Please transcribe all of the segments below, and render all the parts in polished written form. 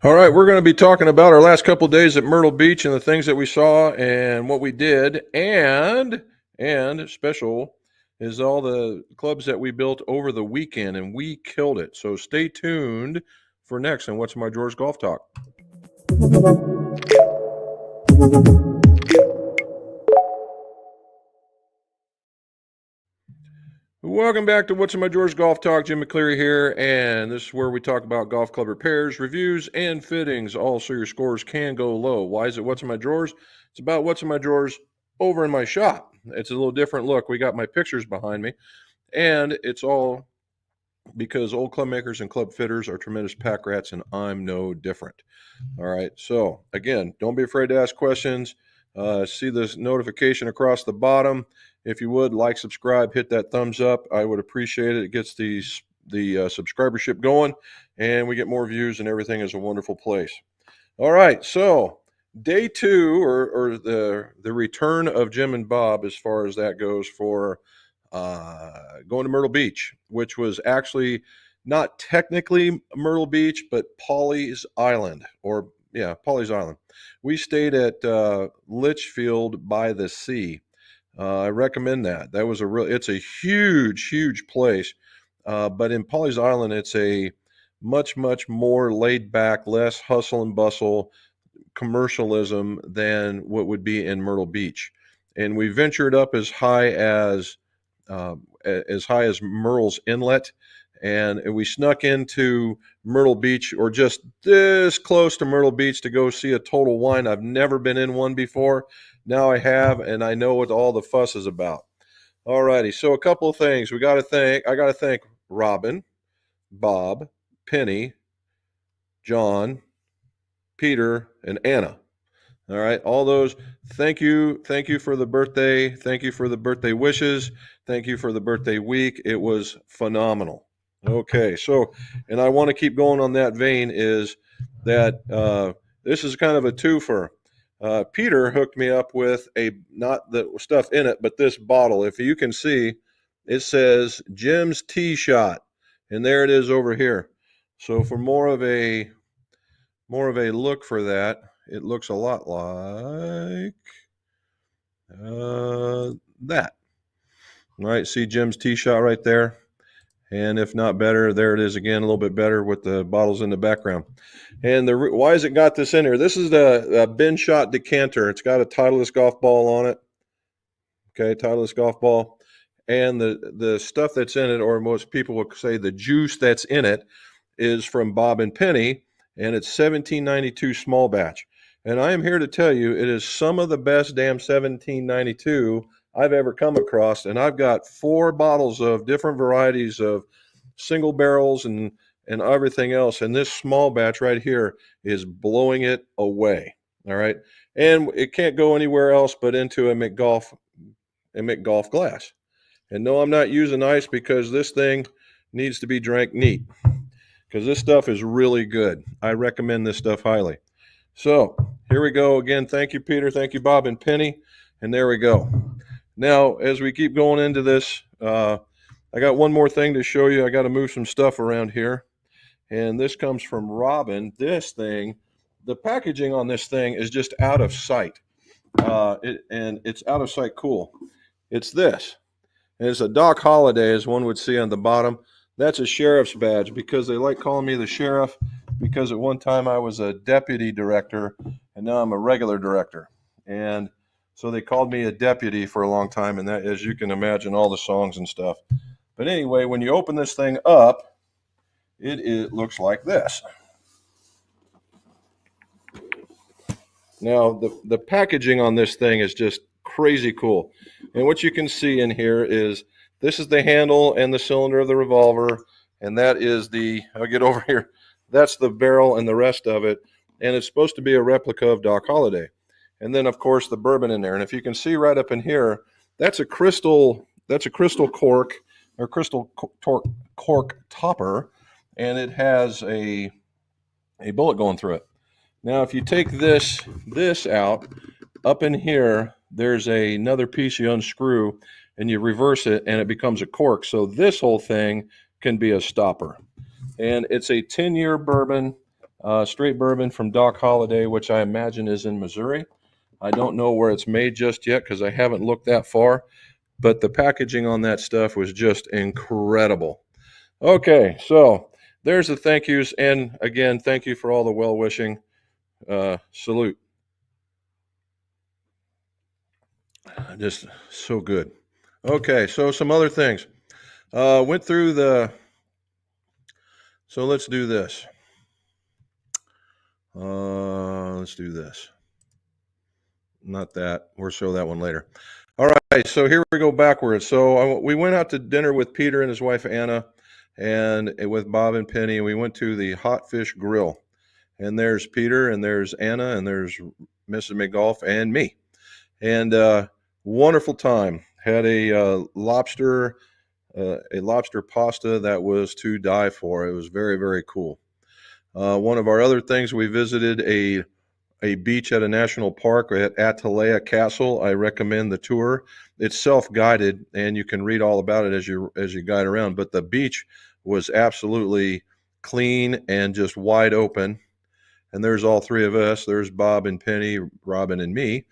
All right, we're going to be talking about our last couple of days at Myrtle Beach and the things that we saw and what we did, and special is all the clubs that we built over the weekend, and we killed it. So stay tuned for next on What's My Drawers Golf Talk. Welcome back to What's in My Drawers Golf Talk. Jim McCleary here, and this is where we talk about golf club repairs, reviews, and fittings, all so your scores can go low. Why is it What's in My Drawers? It's about what's in my drawers over in my shop. It's a little different look. We got my pictures behind me, and it's all because old club makers and club fitters are tremendous pack rats, and I'm no different. All right, so again, don't be afraid to ask questions. See this notification across the bottom. If you would like, subscribe, hit that thumbs up. I would appreciate it. It gets the subscribership going, and we get more views, and everything is a wonderful place. All right, so day two, or the return of Jim and Bob, as far as that goes, for going to Myrtle Beach, which was actually not technically Myrtle Beach, but Pawleys Island, or yeah, Pawleys Island. We stayed at Litchfield by the Sea. I recommend that. That was it's a huge place. But in Pawleys Island, it's a much more laid back, less hustle and bustle, commercialism than what would be in Myrtle Beach. And we ventured up as high as Murrells Inlet, and we snuck into Myrtle Beach, or just this close to Myrtle Beach, to go see a Total Wine. I've never been in one before. Now I have, and I know what all the fuss is about. All righty, so a couple of things. I got to thank Robin, Bob, Penny, John, Peter, and Anna. All right, all those. Thank you for the birthday. Thank you for the birthday wishes. Thank you for the birthday week. It was phenomenal. Okay, so, and I want to keep going on that vein, is that this is kind of a twofer. Peter hooked me up with not the stuff in it, but this bottle. If you can see, it says Jim's Tee Shot, and there it is over here. So for more of a look for that, it looks a lot like that. All right, see Jim's Tee Shot right there? And if not better, there it is again, a little bit better with the bottles in the background. And why has it got this in here? This is the bin shot decanter. It's got a Titleist golf ball on it. Okay, Titleist golf ball. And the stuff that's in it, or most people would say the juice that's in it, is from Bob and Penny, and it's 1792 small batch. And I am here to tell you, it is some of the best damn 1792 I've ever come across. And I've got 4 bottles of different varieties of single barrels and everything else. And this small batch right here is blowing it away. All right. And it can't go anywhere else but into a McGolf glass. And no, I'm not using ice, because this thing needs to be drank neat, because this stuff is really good. I recommend this stuff highly. So here we go again. Thank you, Peter. Thank you, Bob and Penny. And there we go. Now, as we keep going into this, I got one more thing to show you. I got to move some stuff around here. And this comes from Robin. This thing, the packaging on this thing is just out of sight. And it's out of sight cool. It's this. And it's a Doc Holliday, as one would see on the bottom. That's a sheriff's badge, because they like calling me the sheriff, because at one time I was a deputy director, and now I'm a regular director. And so they called me a deputy for a long time, and that, as you can imagine, all the songs and stuff. But anyway, when you open this thing up, it looks like this. Now, the packaging on this thing is just crazy cool. And what you can see in here is, this is the handle and the cylinder of the revolver, and that is I'll get over here, that's the barrel and the rest of it. And it's supposed to be a replica of Doc Holliday. And then, of course, the bourbon in there. And if you can see right up in here, that's a crystal cork, or crystal cork topper, and it has a bullet going through it. Now, if you take this out, up in here, there's another piece you unscrew, and you reverse it, and it becomes a cork. So this whole thing can be a stopper. And it's a 10-year bourbon. straight bourbon from Doc Holliday, which I imagine is in Missouri. I don't know where it's made just yet because I haven't looked that far, but the packaging on that stuff was just incredible. Okay, so there's the thank yous. And again, thank you for all the well wishing. Salute. Just so good. Okay, so some other things. Went through the. So let's do this. Let's do this. Not that. We'll show that one later. All right, so here we go backwards. So we went out to dinner with Peter and his wife Anna, and with Bob and Penny. We went to the Hot Fish Grill, and there's Peter, and there's Anna, and there's Mrs. McGolf, and me, and wonderful time. Had a lobster pasta that was to die for. It was very, very cool. One of our other things, we visited a beach at a national park at Atalaya Castle. I recommend the tour. It's self-guided, and you can read all about it as you guide around. But the beach was absolutely clean and just wide open. And there's all three of us. There's Bob and Penny, Robin, and me.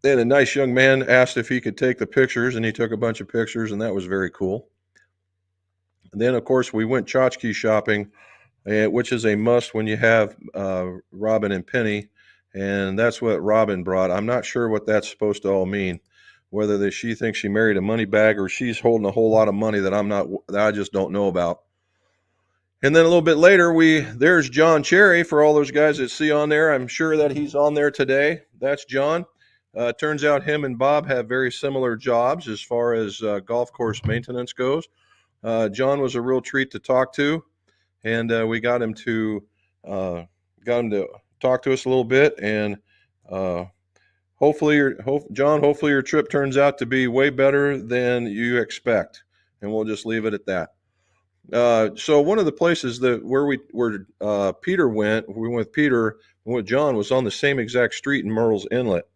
Then a nice young man asked if he could take the pictures, and he took a bunch of pictures, and that was very cool. And then, of course, we went tchotchke shopping, which is a must when you have Robin and Penny, and that's what Robin brought. I'm not sure what that's supposed to all mean, whether she thinks she married a money bag or she's holding a whole lot of money that I just don't know about. And then a little bit later, there's John Cherry for all those guys that see on there. I'm sure that he's on there today. That's John. Turns out him and Bob have very similar jobs as far as golf course maintenance goes. John was a real treat to talk to, and we got him to talk to us a little bit. And hopefully, your trip turns out to be way better than you expect. And we'll just leave it at that. So one of the places where Peter went, we went with Peter and with John, was on the same exact street in Myrtle's Inlet.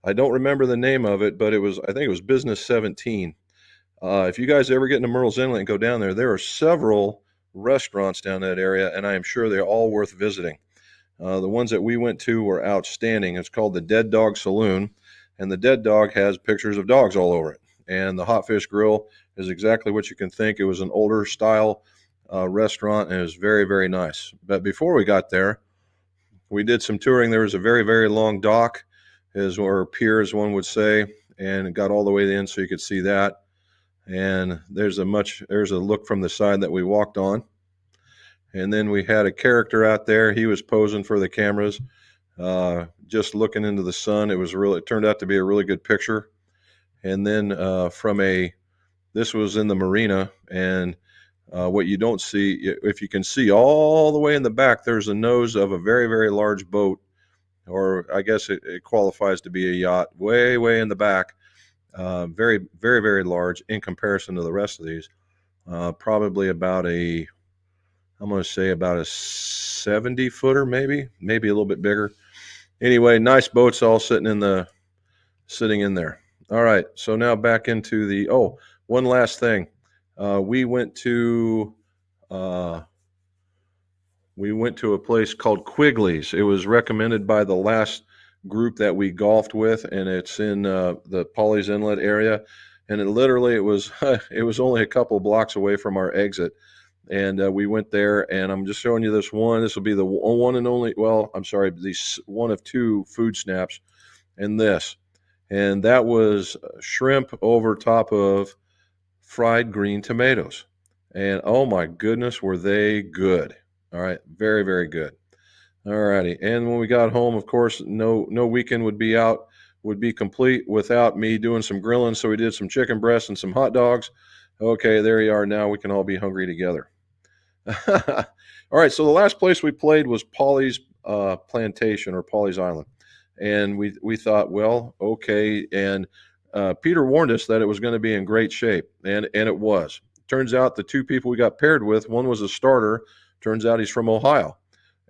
I don't remember the name of it, but I think it was Business 17. If you guys ever get into Myrtle's Inlet and go down there are several restaurants down that area, and I am sure they're all worth visiting. The ones that we went to were outstanding. It's called the Dead Dog Saloon, and the Dead Dog has pictures of dogs all over it. And the Hot Fish Grill is exactly what you can think. It was an older style restaurant, and it was very, very nice. But before we got there, we did some touring. There was a very, very long dock, or pier, as one would say, and it got all the way in so you could see that. And there's a look from the side that we walked on. And then we had a character out there. He was posing for the cameras, just looking into the sun. It turned out to be a really good picture. And then this was in the marina, and what you don't see, if you can see all the way in the back, there's a nose of a very, very large boat, or I guess it qualifies to be a yacht, way, way in the back. Very, very, very large in comparison to the rest of these. Probably about I'm going to say about a 70-footer, maybe a little bit bigger. Anyway, nice boats all sitting in there. All right, so now back into one last thing. We went to a place called Quigley's. It was recommended by the last group that we golfed with, and it's in the Pawleys Inlet area. And it was it was only a couple blocks away from our exit. And we went there, and I'm just showing you this one. This will be the one and only, the one of two food snaps in this. And that was shrimp over top of fried green tomatoes. And oh my goodness, were they good. All right, very, very good. All righty. And when we got home, of course, no weekend would be complete without me doing some grilling. So we did some chicken breasts and some hot dogs. Okay, there you are. Now we can all be hungry together. All right, so the last place we played was Pawleys Plantation, or Pawleys Island. And we thought, well, okay. And Peter warned us that it was going to be in great shape, and it was. Turns out the two people we got paired with, one was a starter. Turns out he's from Ohio.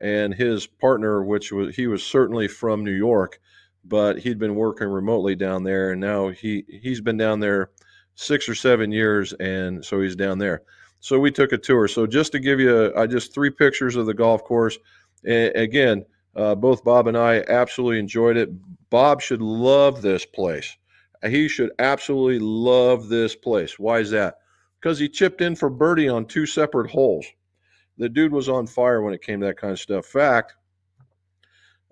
And his partner, he was certainly from New York, but he'd been working remotely down there, and now he's been down there 6 or 7 years, and so he's down there. So we took a tour. So just to give you just 3 pictures of the golf course, Again, both Bob and I absolutely enjoyed it. Bob should love this place. He should absolutely love this place. Why is that? Because he chipped in for birdie on 2 separate holes. The dude was on fire when it came to that kind of stuff. Fact,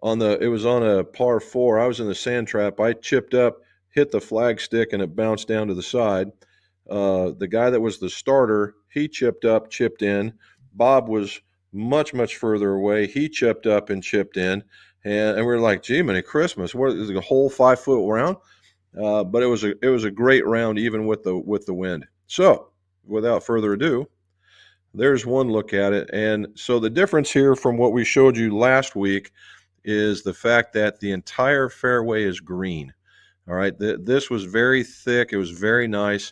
it was on a par 4. I was in the sand trap. I chipped up, hit the flag stick, and it bounced down to the side. The guy that was the starter, he chipped up, chipped in. Bob was much further away. He chipped up and chipped in, and we were like, "Gee, many Christmas! What is a whole 5-foot round?" But it was a great round, even with the wind. So, without further ado, there's one look at it. And so the difference here from what we showed you last week is the fact that the entire fairway is green. All right, this was very thick. It was very nice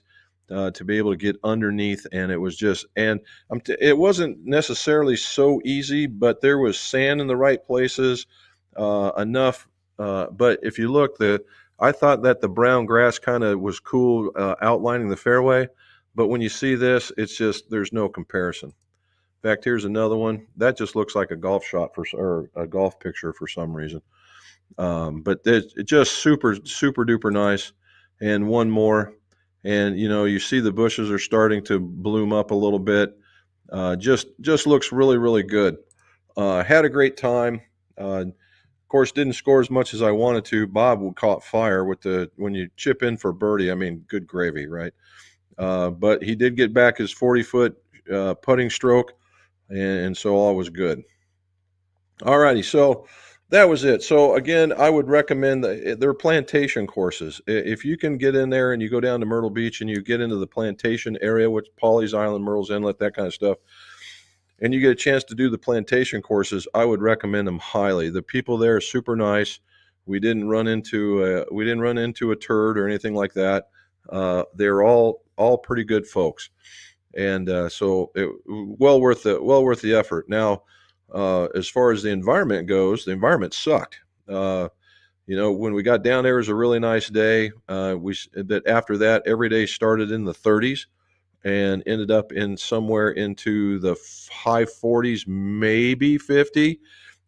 to be able to get underneath, and it was just, and it wasn't necessarily so easy, but there was sand in the right places, enough. But if you look, I thought that the brown grass kind of was cool, outlining the fairway. But when you see this, it's just, there's no comparison. In fact, here's another one that just looks like a golf shot or a golf picture for some reason. But it's just super duper nice. And one more, and you see the bushes are starting to bloom up a little bit. Just looks really good. Had a great time. Of course, didn't score as much as I wanted to. Bob caught fire with when you chip in for birdie. I mean, good gravy, right? But he did get back his 40-foot putting stroke, and so all was good. All righty, so that was it. So again, I would recommend they're plantation courses. If you can get in there and you go down to Myrtle Beach and you get into the plantation area, which Pawleys Island, Murrells Inlet, that kind of stuff, and you get a chance to do the plantation courses, I would recommend them highly. The people there are super nice. We didn't run into a turd or anything like that. They're all pretty good folks, and so well worth the effort. Now, as far as the environment goes, the environment sucked. When we got down there, it was a really nice day. After that, every day started in the 30s and ended up in somewhere into the high 40s, maybe 50.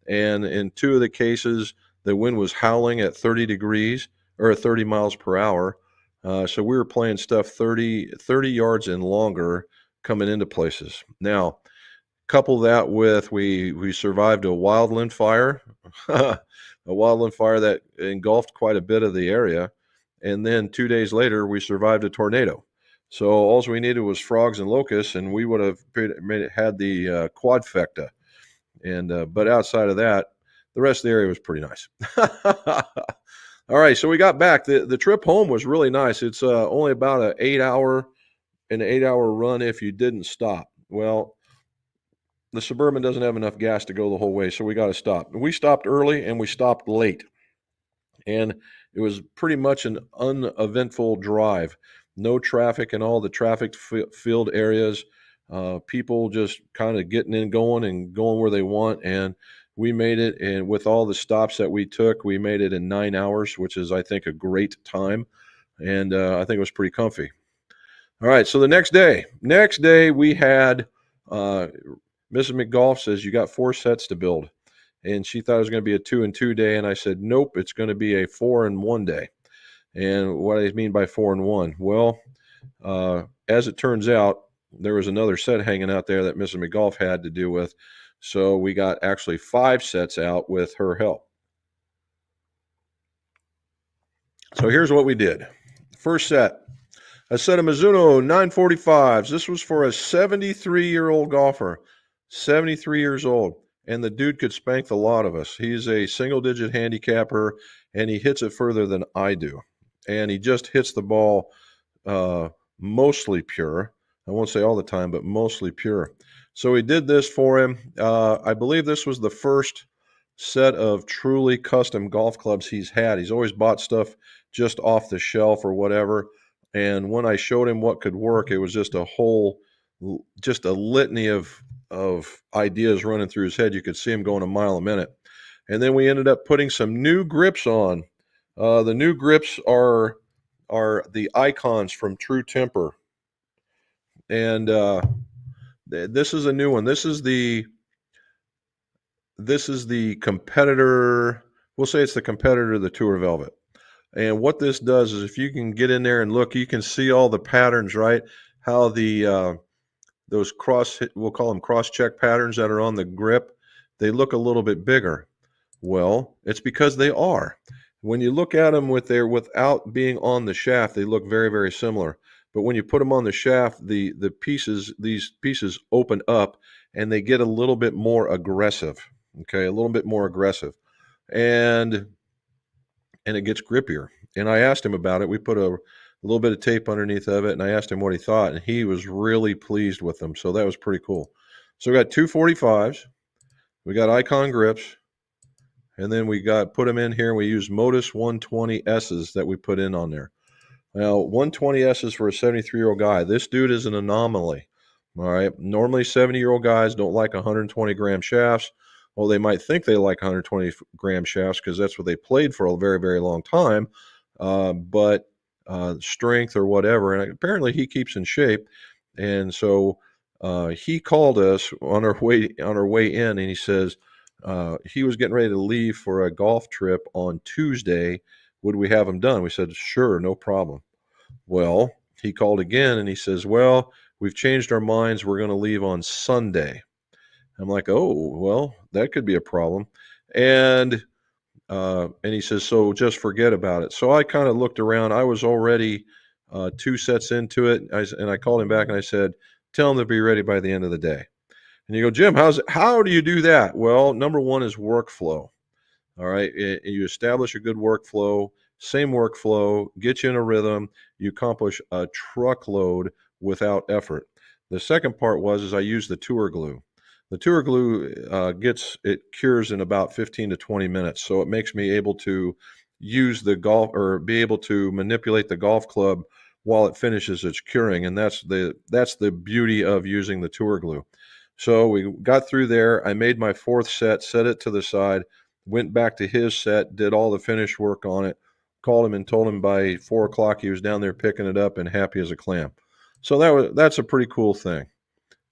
And in 2 of the cases, the wind was howling at 30 degrees or 30 miles per hour. So we were playing stuff 30 yards and longer coming into places. Now, couple that with we survived a wildland fire, a wildland fire that engulfed quite a bit of the area. And then 2 days later, we survived a tornado. So all we needed was frogs and locusts, and we would have had the quadfecta. And but outside of that, the rest of the area was pretty nice. All right, so we got back. The trip home was really nice. It's only about an 8-hour run if you didn't stop. Well, the Suburban doesn't have enough gas to go the whole way, so we got to stop. We stopped early and we stopped late, and it was pretty much an uneventful drive. No traffic in all the traffic-filled areas. People just kind of getting in, going where they want, and we made it. And with all the stops that we took, we made it in 9 hours, which is, I think, a great time. And I think it was pretty comfy. All right, so the next day we had Mrs. McGolf says you got 4 sets to build, and she thought it was going to be a 2-and-2 day, and I said nope, it's going to be a 4-and-1 day. And what I mean by 4-and-1, well, as it turns out, there was another set hanging out there that Mrs. McGolf had to deal with, so we got actually 5 sets out with her help. So here's what we did. First set, a set of Mizuno 945s. This was for a 73-year-old golfer, 73 years old, and the dude could spank the lot of us. He's a single-digit handicapper, and he hits it further than I do. And he just hits the ball mostly pure. I won't say all the time, but mostly pure. So we did this for him. I believe this was the first set of truly custom golf clubs he's had. He's always bought stuff just off the shelf or whatever. And when I showed him what could work, it was just a litany of ideas running through his head. You could see him going a mile a minute. And then we ended up putting some new grips on. The new grips are the Icons from True Temper. And this is a new one. This is the this is the competitor. We'll say it's the competitor to the Tour Velvet. And what this does is, if you can get in there and look, you can see all the patterns, right? How the those we'll call them cross-check patterns that are on the grip, they look a little bit bigger. Well, it's because they are. When you look at them without being on the shaft, they look very, very similar. But when you put them on the shaft, these pieces open up and they get a little bit more aggressive. Okay, a little bit more aggressive, and it gets grippier. And I asked him about it. We put a little bit of tape underneath of it, and I asked him what he thought, and he was really pleased with them. So that was pretty cool. So we got 245s, we got Icon grips, and then we put them in here, and we used Modus 120S's that we put in on there. Now, 120S's for a 73-year-old guy. This dude is an anomaly. All right. Normally, 70-year-old guys don't like 120-gram shafts. Well, they might think they like 120-gram shafts because that's what they played for a very, very long time. But strength or whatever, and apparently he keeps in shape. And so he called us on our way in, and he says he was getting ready to leave for a golf trip on Tuesday. Would we have him done? We said, sure, no problem. Well, he called again and he says, well, we've changed our minds. We're going to leave on Sunday. I'm like, oh, well, that could be a problem. And he says, so just forget about it. So I kind of looked around. I was already 2 sets into it. And I called him back and I said, tell him to be ready by the end of the day. And you go, Jim, how do you do that? Well, number one is workflow. All right. You establish a good workflow, same workflow, get you in a rhythm. You accomplish a truckload without effort. The second part is I use the tour glue. The tour glue cures in about 15 to 20 minutes. So it makes me able to use the golf or be able to manipulate the golf club while it finishes its curing. And that's the beauty of using the tour glue. So we got through there. I made my 4th set it to the side, went back to his set, did all the finish work on it, called him and told him by 4 o'clock he was down there picking it up and happy as a clam. So that's a pretty cool thing.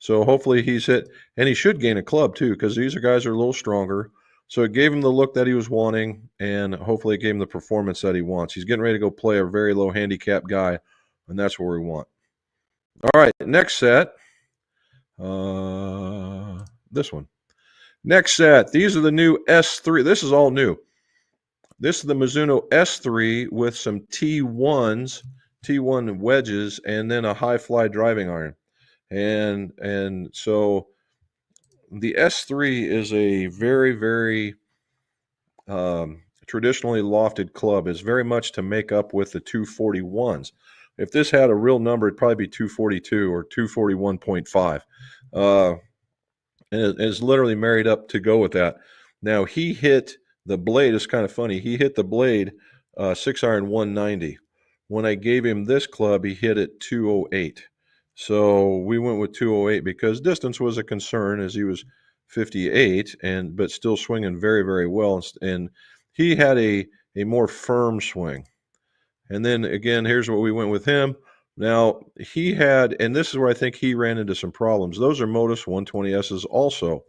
So hopefully he's hit, and he should gain a club too, because these guys are a little stronger. So it gave him the look that he was wanting, and hopefully it gave him the performance that he wants. He's getting ready to go play a very low handicap guy, and that's what we want. All right, next set. This one. Next set. These are the new S3. This is all new. This is the Mizuno S3 with some T1 wedges, and then a high fly driving iron. And so the S3 is a very, very traditionally lofted club. It's very much to make up with the 241s. If this had a real number, it'd probably be 242 or 241.5. And it's literally married up to go with that. Now, he hit the blade. It's kind of funny. He hit the blade 6-iron 190. When I gave him this club, he hit it 208. So we went with 208 because distance was a concern as he was 58 but still swinging very, very well. And he had a more firm swing. And then again, here's what we went with him. Now he had, and this is where I think he ran into some problems. Those are Modus 120S's also.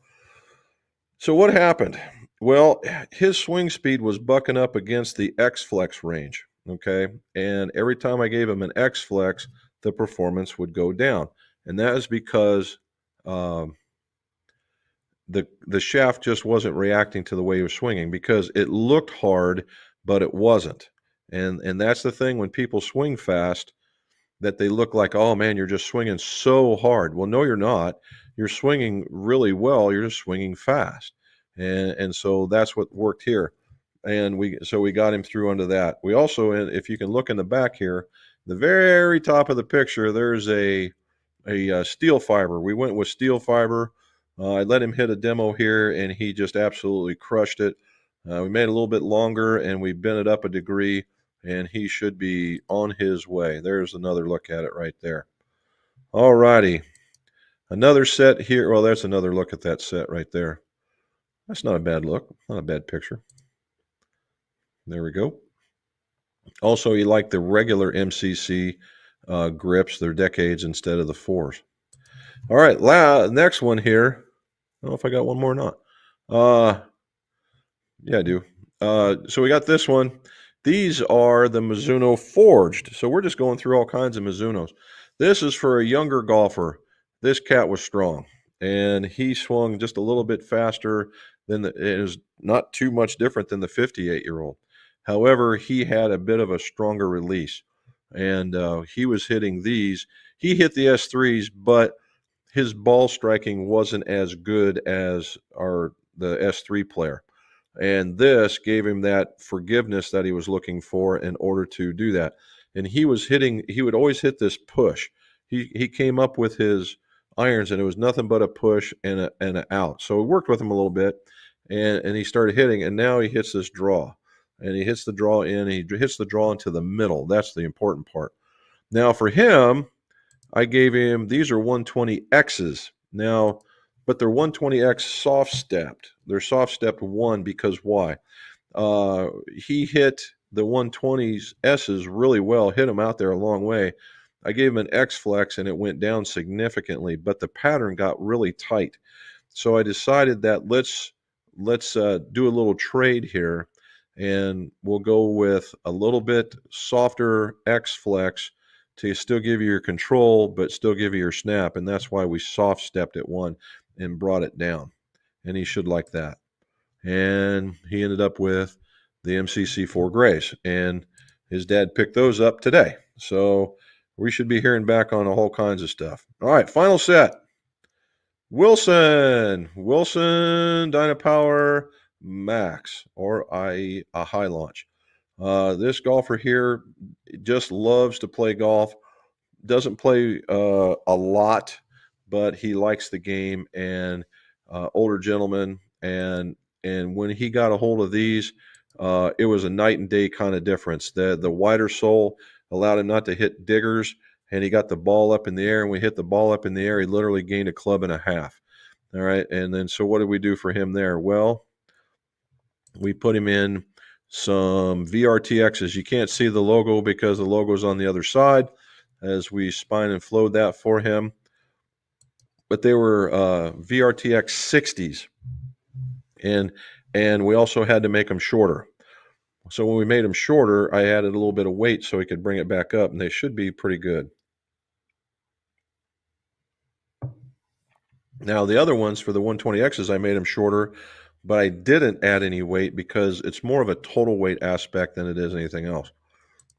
So what happened? Well, his swing speed was bucking up against the X-Flex range. Okay. And every time I gave him an X-Flex, the performance would go down. And that is because the shaft just wasn't reacting to the way he was swinging, because it looked hard, but it wasn't. And that's the thing when people swing fast, that they look like, oh man, you're just swinging so hard. Well, no, you're not. You're swinging really well. You're just swinging fast. And so that's what worked here. And we got him through under that. We also, if you can look in the back here, the very top of the picture, there's a steel fiber. We went with steel fiber. I let him hit a demo here, and he just absolutely crushed it. We made it a little bit longer, and we bent it up a degree, and he should be on his way. There's another look at it right there. All righty. Another set here. Well, that's another look at that set right there. That's not a bad look. Not a bad picture. There we go. Also, you like the regular MCC grips. They're decades instead of the 4s. All right, next one here. I don't know if I got one more or not. Yeah, I do. So we got this one. These are the Mizuno Forged. So we're just going through all kinds of Mizunos. This is for a younger golfer. This cat was strong, and he swung just a little bit faster than it was not too much different than the 58-year-old. However, he had a bit of a stronger release, and he was hitting these. He hit the S3s, but his ball striking wasn't as good as the S3 player. And this gave him that forgiveness that he was looking for in order to do that. And he would always hit this push. He came up with his irons, and it was nothing but a push and an out. So we worked with him a little bit, and he started hitting, and now he hits this draw. And he hits the draw in, and he hits the draw into the middle. That's the important part. Now for him, I gave him, these are 120Xs. Now, but they're 120X soft stepped. They're soft stepped one because why? He hit the 120s S's really well, hit them out there a long way. I gave him an X flex and it went down significantly, but the pattern got really tight. So I decided that let's do a little trade here, and we'll go with a little bit softer X flex to still give you your control, but still give you your snap. And that's why we soft stepped it one and brought it down. And he should like that. And he ended up with the MCC4 Grays. And his dad picked those up today. So we should be hearing back on a whole kinds of stuff. All right, final set. Wilson Dynapower Max, or a high launch. This golfer here just loves to play golf. Doesn't play a lot, but he likes the game, and older gentleman. And when he got a hold of these, it was a night and day kind of difference. The wider sole allowed him not to hit diggers, and he got the ball up in the air. And we hit the ball up in the air, he literally gained a club and a half. All right, and then so what did we do for him there? Well, we put him in some VRTXs. You can't see the logo because the logo's on the other side as we spine and flowed that for him. But they were VRTX 60s. And we also had to make them shorter. So when we made them shorter, I added a little bit of weight so he could bring it back up, and they should be pretty good. Now, the other ones for the 120Xs, I made them shorter, but I didn't add any weight because it's more of a total weight aspect than it is anything else.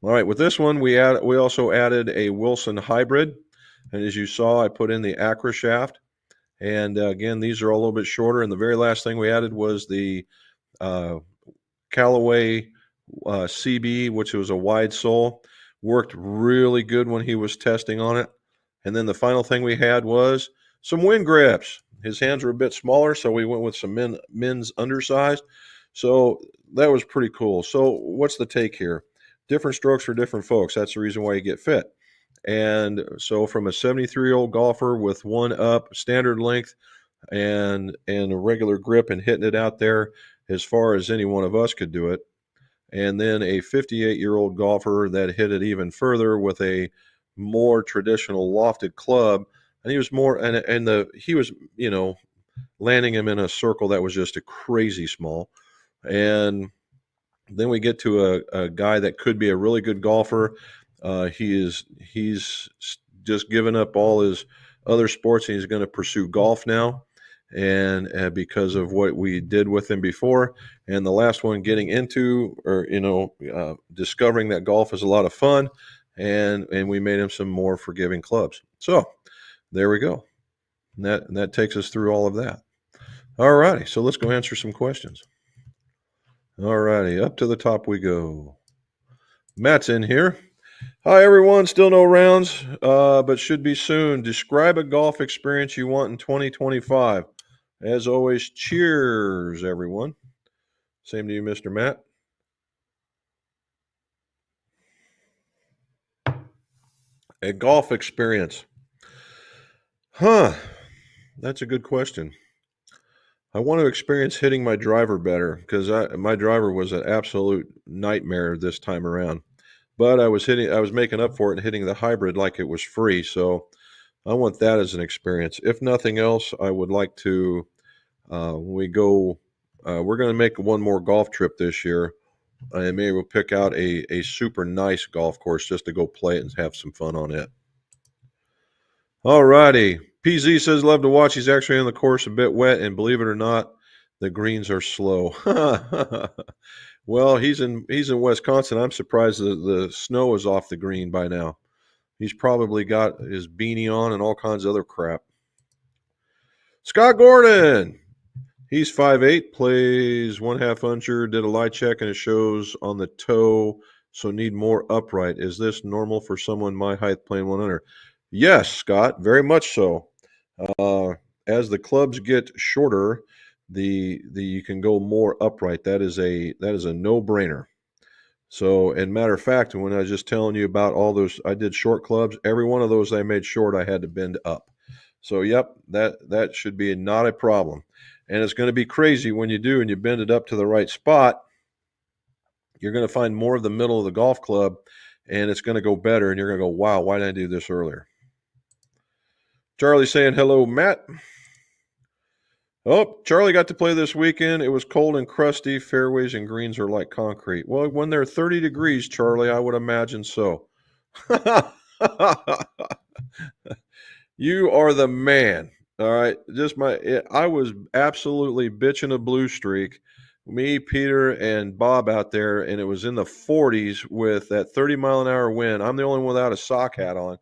All right, with this one, we also added a Wilson hybrid. And as you saw, I put in the Acra shaft. And again, these are all a little bit shorter. And the very last thing we added was the Callaway CB, which was a wide sole. Worked really good when he was testing on it. And then the final thing we had was some wind grips. His hands were a bit smaller, so we went with some men's undersized. So that was pretty cool. So what's the take here? Different strokes for different folks. That's the reason why you get fit. And so from a 73-year-old golfer with one up, standard length, and a regular grip and hitting it out there as far as any one of us could do it, and then a 58-year-old golfer that hit it even further with a more traditional lofted club, and he was more he was landing him in a circle that was just a crazy small. And then we get to a guy that could be a really good golfer. He's just given up all his other sports, and he's going to pursue golf now. And because of what we did with him before, and the last one getting into, or discovering that golf is a lot of fun, and we made him some more forgiving clubs. So there we go. And that takes us through all of that. All righty, so let's go answer some questions. All righty, up to the top we go. Matt's in here. Hi, everyone. Still no rounds, but should be soon. Describe a golf experience you want in 2025. As always, cheers, everyone. Same to you, Mr. Matt. A golf experience. That's a good question. I want to experience hitting my driver better because my driver was an absolute nightmare this time around. But I was making up for it and hitting the hybrid like it was free. So I want that as an experience. If nothing else, I would like to, when we go We're going to make one more golf trip this year. And maybe we'll pick out a super nice golf course just to go play it and have some fun on it. All righty. PZ says love to watch. He's actually on the course a bit wet, and believe it or not, the greens are slow. Well, he's in Wisconsin. I'm surprised the snow is off the green by now. He's probably got his beanie on and all kinds of other crap. Scott Gordon. He's 5'8", plays 1/2 uncher, did a lie check, and it shows on the toe, so need more upright. Is this normal for someone my height playing 1 under? Yes, Scott, very much so. As the clubs get shorter, the you can go more upright. That is a no-brainer. So, and matter of fact, when I was just telling you about all those, I did short clubs. Every one of those I made short, I had to bend up. So, yep, that should be not a problem. And it's going to be crazy when you do and you bend it up to the right spot. You're going to find more of the middle of the golf club, and it's going to go better. And you're going to go, wow, why didn't I do this earlier? Charlie saying, hello, Matt. Oh, Charlie got to play this weekend. It was cold and crusty. Fairways and greens are like concrete. Well, when they're 30 degrees, Charlie, I would imagine so. You are the man. All right. I was absolutely bitching a blue streak. Me, Peter, and Bob out there, and it was in the 40s with that 30-mile-an-hour wind. I'm the only one without a sock hat on.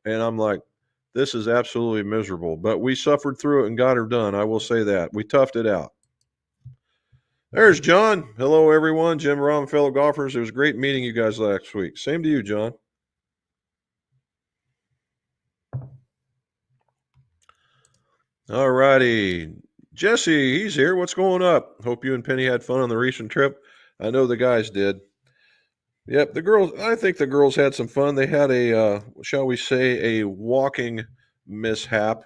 And I'm like, this is absolutely miserable. But we suffered through it and got her done. I will say that. We toughed it out. There's John. Hello, everyone. Jim Rom, fellow golfers. It was great meeting you guys last week. Same to you, John. All righty. Jesse, he's here. What's going up? Hope you and Penny had fun on the recent trip. I know the guys did. Yep, I think the girls had some fun. They had shall we say, a walking mishap.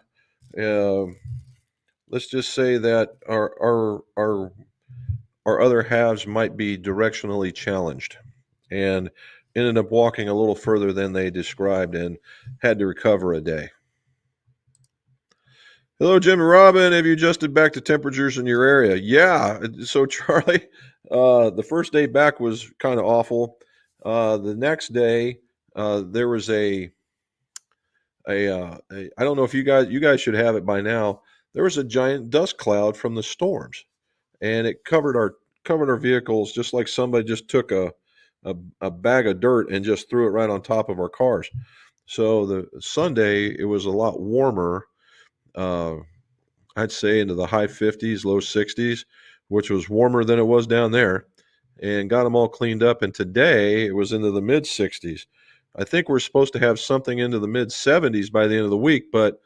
Let's just say that our other halves might be directionally challenged and ended up walking a little further than they described and had to recover a day. Hello, Jim and Robin. Have you adjusted back to temperatures in your area? Yeah. So, Charlie, the first day back was kind of awful. The next day, there was I don't know if you guys should have it by now. There was a giant dust cloud from the storms, and it covered our vehicles just like somebody just took a bag of dirt and just threw it right on top of our cars. So the Sunday, it was a lot warmer. I'd say into the high 50s, low 60s, which was warmer than it was down there, and got them all cleaned up. And today it was into the mid 60s. I think we're supposed to have something into the mid 70s by the end of the week, but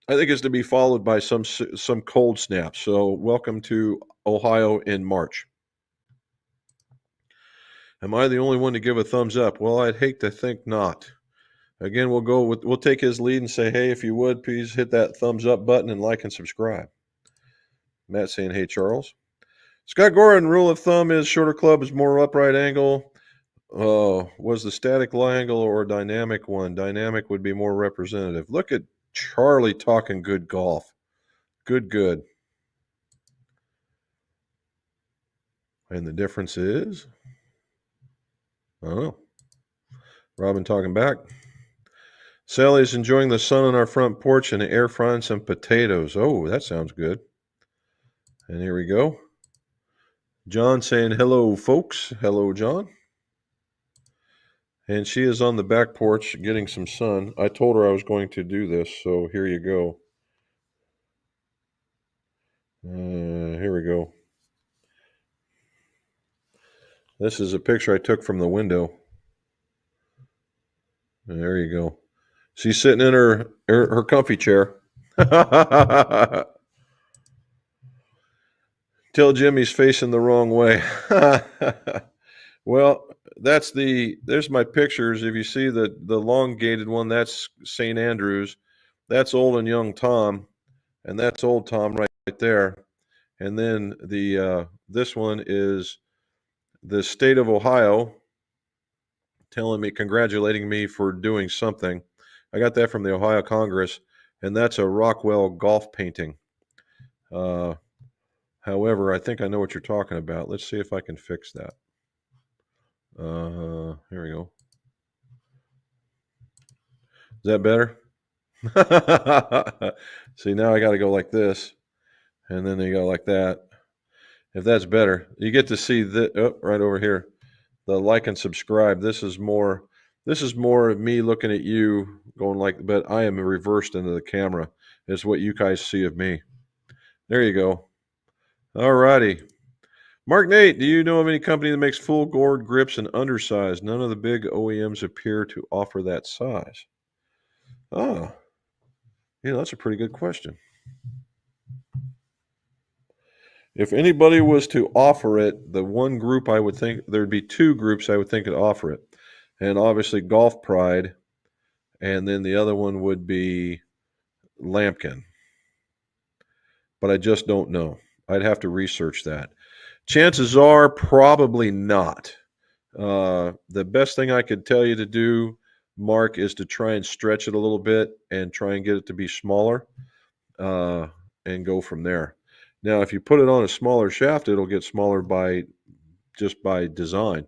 I think it's to be followed by some cold snaps. So welcome to Ohio in March. Am I the only one to give a thumbs up? Well, I'd hate to think not. Again, we'll take his lead and say, hey, if you would, please hit that thumbs up button and like and subscribe. Matt saying, hey, Charles. Scott Gordon, rule of thumb is shorter club is more upright angle. Was the static lie angle or a dynamic one? Dynamic would be more representative. Look at Charlie talking good golf. Good. And the difference is? I don't know. Robin talking back. Sally's enjoying the sun on our front porch and air frying some potatoes. Oh, that sounds good. And here we go. John saying, hello, folks. Hello, John. And she is on the back porch getting some sun. I told her I was going to do this, so here you go. Here we go. This is a picture I took from the window. And there you go. She's sitting in her comfy chair. Tell Jim he's facing the wrong way. Well, there's my pictures. If you see the elongated one, that's St. Andrews. That's old and young Tom, and that's old Tom right there. And then this one is the state of Ohio congratulating me for doing something. I got that from the Ohio Congress, and that's a Rockwell golf painting. However, I think I know what you're talking about. Let's see if I can fix that. Here we go. Is that better? See, now I got to go like this, and then you go like that. If that's better, you get to see the right over here, the like and subscribe. This is more. This is more of me looking at you, going like, but I am reversed into the camera. Is what you guys see of me. There you go. All righty. Mark Nate, do you know of any company that makes full gourd grips and undersized? None of the big OEMs appear to offer that size. Oh, yeah, that's a pretty good question. If anybody was to offer it, the one group I would think there'd be two groups I would think could offer it. And obviously Golf Pride, and then the other one would be Lampkin. But I just don't know. I'd have to research that. Chances are probably not. The best thing I could tell you to do, Mark, is to try and stretch it a little bit and try and get it to be smaller and go from there. Now, if you put it on a smaller shaft, it'll get smaller by design.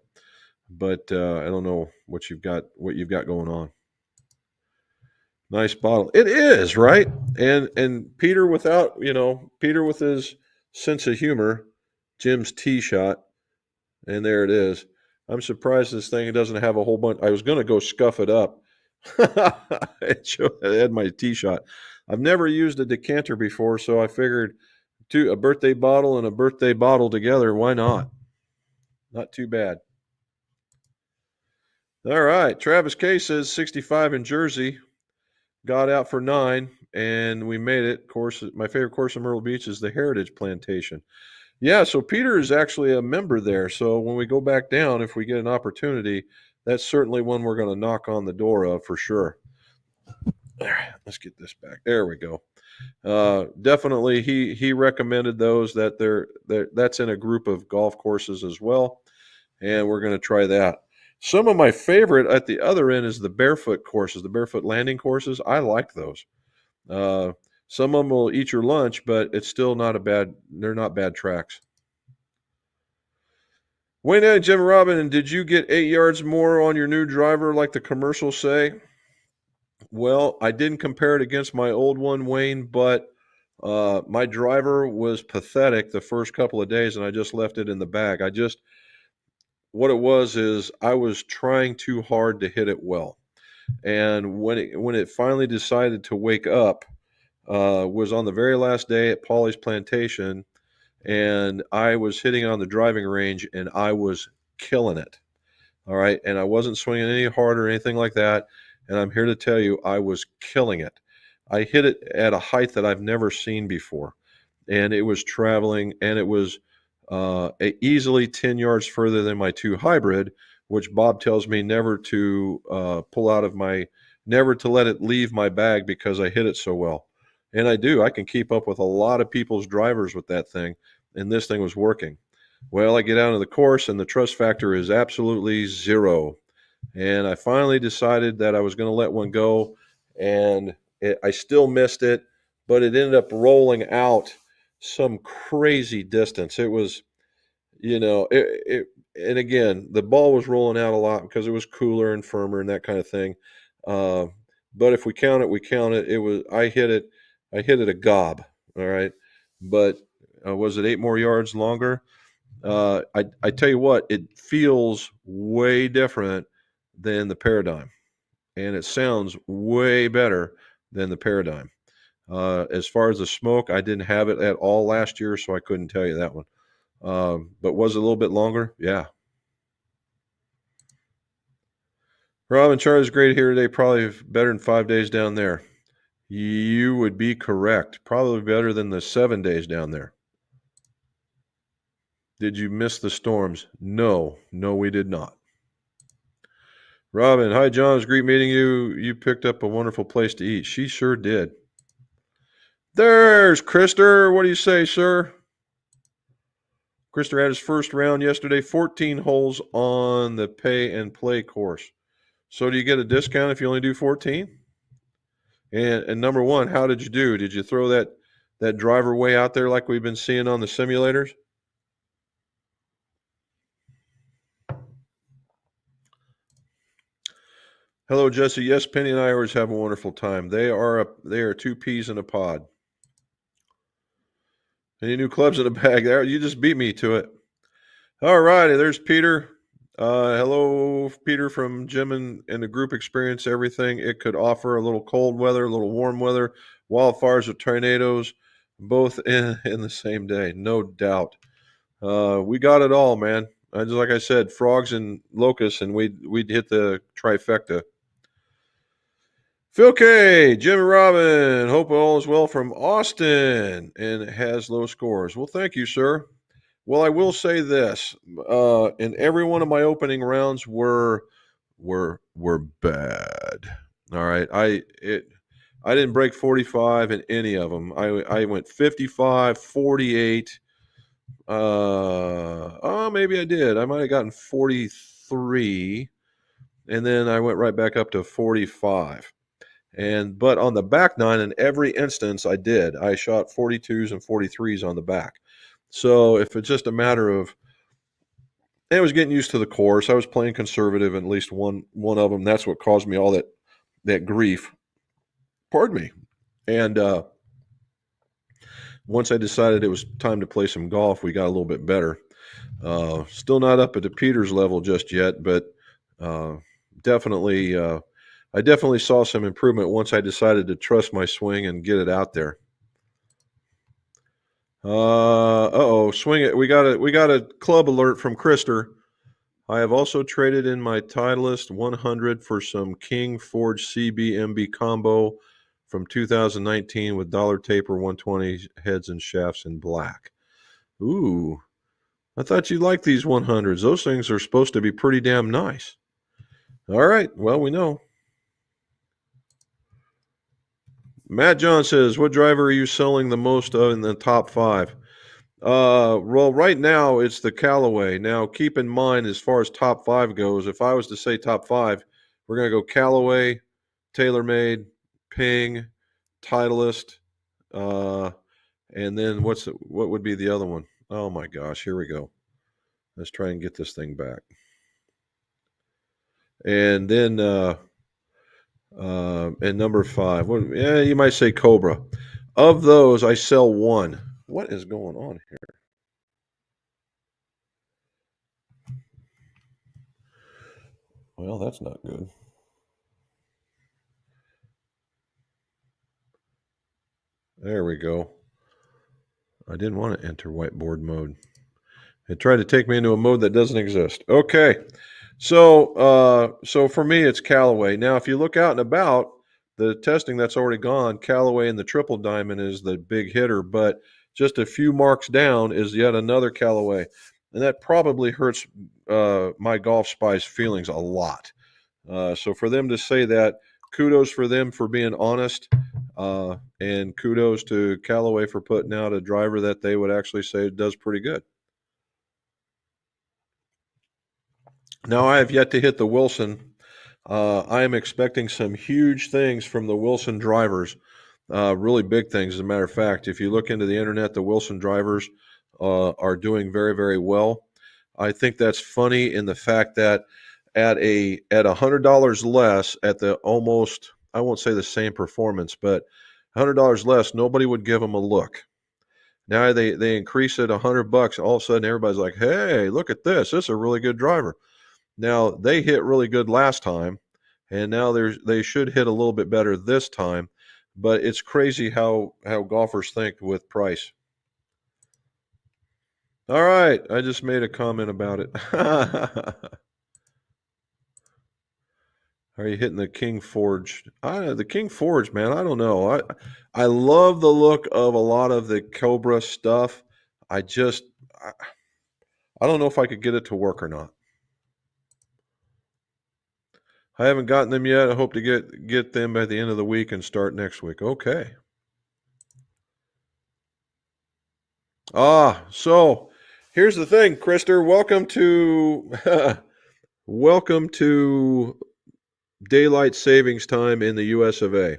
But I don't know what you've got going on. Nice bottle. It is, right? And Peter Peter with his sense of humor, Jim's tee shot, and there it is. I'm surprised this thing doesn't have a whole bunch. I was going to go scuff it up. It had my tee shot. I've never used a decanter before, so I figured a birthday bottle and a birthday bottle together. Why not? Not too bad. All right. Travis K says 65 in Jersey. Got out for 9, and we made it. Of course, my favorite course in Myrtle Beach is the Heritage Plantation. Yeah, so Peter is actually a member there. So when we go back down, if we get an opportunity, that's certainly one we're going to knock on the door of for sure. All right, let's get this back. There we go. Definitely, he recommended those that's in a group of golf courses as well, and we're going to try that. Some of my favorite at the other end is the barefoot courses, the barefoot landing courses. I like those. Some of them will eat your lunch, but it's still they're not bad tracks. Wayne and Jim Robin, and did you get 8 yards more on your new driver like the commercials say? Well, I didn't compare it against my old one, Wayne, but my driver was pathetic the first couple of days, and I just left it in the bag. What it was is I was trying too hard to hit it well. And when it finally decided to wake up, was on the very last day at Polly's Plantation, and I was hitting on the driving range, and I was killing it. All right, and I wasn't swinging any harder or anything like that. And I'm here to tell you, I was killing it. I hit it at a height that I've never seen before, and it was traveling, and it was easily 10 yards further than my 2 hybrid, which Bob tells me never to never to let it leave my bag because I hit it so well. And I do. I can keep up with a lot of people's drivers with that thing, and this thing was working. Well, I get out of the course, and the trust factor is absolutely 0. And I finally decided that I was going to let one go, and I still missed it, but it ended up rolling out some crazy distance. It was, and again, the ball was rolling out a lot because it was cooler and firmer and that kind of thing. But if we count it, we count it. I hit it a gob. All right. But was it 8 more yards longer? I tell you what, it feels way different than the Paradigm, and it sounds way better than the Paradigm. As far as the smoke, I didn't have it at all last year, so I couldn't tell you that one. But was it a little bit longer? Yeah. Robin, Charlie's great here today. Probably better than 5 days down there. You would be correct. Probably better than the 7 days down there. Did you miss the storms? No, we did not. Robin, hi, John. It was great meeting you. You picked up a wonderful place to eat. She sure did. There's Krister. What do you say, sir? Krister had his first round yesterday, 14 holes on the pay and play course. So do you get a discount if you only do 14? And number one, how did you do? Did you throw that that driver way out there like we've been seeing on the simulators? Hello, Jesse. Yes, Penny and I always have a wonderful time. They are two peas in a pod. Any new clubs in the bag there? You just beat me to it. All righty, there's Peter. Hello, Peter from Jim and the group experience everything it could offer. A little cold weather, a little warm weather, wildfires or tornadoes, both in the same day, no doubt. We got it all, man. Just like I said, frogs and locusts, and we'd hit the trifecta. Phil K, Jim and Robin, hope all is well from Austin and has low scores. Well, thank you, sir. Well, I will say this: in every one of my opening rounds were bad. All right, I didn't break 45 in any of them. I went 55, 48. Maybe I did. I might have gotten 43, and then I went right back up to 45. But on the back nine, in every instance, I did. I shot 42s and 43s on the back. So if it's just a matter of, I was getting used to the course. I was playing conservative in at least one of them. That's what caused me all that grief. Pardon me. And once I decided it was time to play some golf, we got a little bit better. Still not up at the Peters level just yet, but definitely. I definitely saw some improvement once I decided to trust my swing and get it out there. Swing it. We got a club alert from Krister. I have also traded in my Titleist 100 for some King Forge CBMB combo from 2019 with dollar taper 120 heads and shafts in black. Ooh, I thought you liked these 100s. Those things are supposed to be pretty damn nice. All right, well, we know. Matt John says, what driver are you selling the most of in the top 5? Well, right now it's the Callaway. Now, keep in mind, as far as top 5 goes, if I was to say top 5, we're going to go Callaway, TaylorMade, Ping, Titleist, and then what would be the other one? Oh my gosh, here we go. Let's try and get this thing back. And then and number 5, you might say Cobra. Of those, I sell one. What is going on here? Well, that's not good. There we go. I didn't want to enter whiteboard mode. It tried to take me into a mode that doesn't exist. Okay. So for me, it's Callaway. Now, if you look out and about, the testing that's already gone, Callaway and the Triple Diamond is the big hitter, but just a few marks down is yet another Callaway. And that probably hurts my Golf Spice feelings a lot. So for them to say that, kudos for them for being honest, and kudos to Callaway for putting out a driver that they would actually say does pretty good. Now, I have yet to hit the Wilson. I am expecting some huge things from the Wilson drivers, really big things. As a matter of fact, if you look into the internet, the Wilson drivers are doing very, very well. I think that's funny in the fact that at $100 less, at the almost, I won't say the same performance, but $100 less, nobody would give them a look. Now they increase it $100. All of a sudden, everybody's like, "Hey, look at this! This is a really good driver." Now they hit really good last time, and now they should hit a little bit better this time. But it's crazy how golfers think with price. All right, I just made a comment about it. Are you hitting the King Forge? The King Forge, man. I don't know. I love the look of a lot of the Cobra stuff. I just I don't know if I could get it to work or not. I haven't gotten them yet. I hope to get them by the end of the week and start next week. Okay. So here's the thing, Krister. Welcome to daylight savings time in the US of A.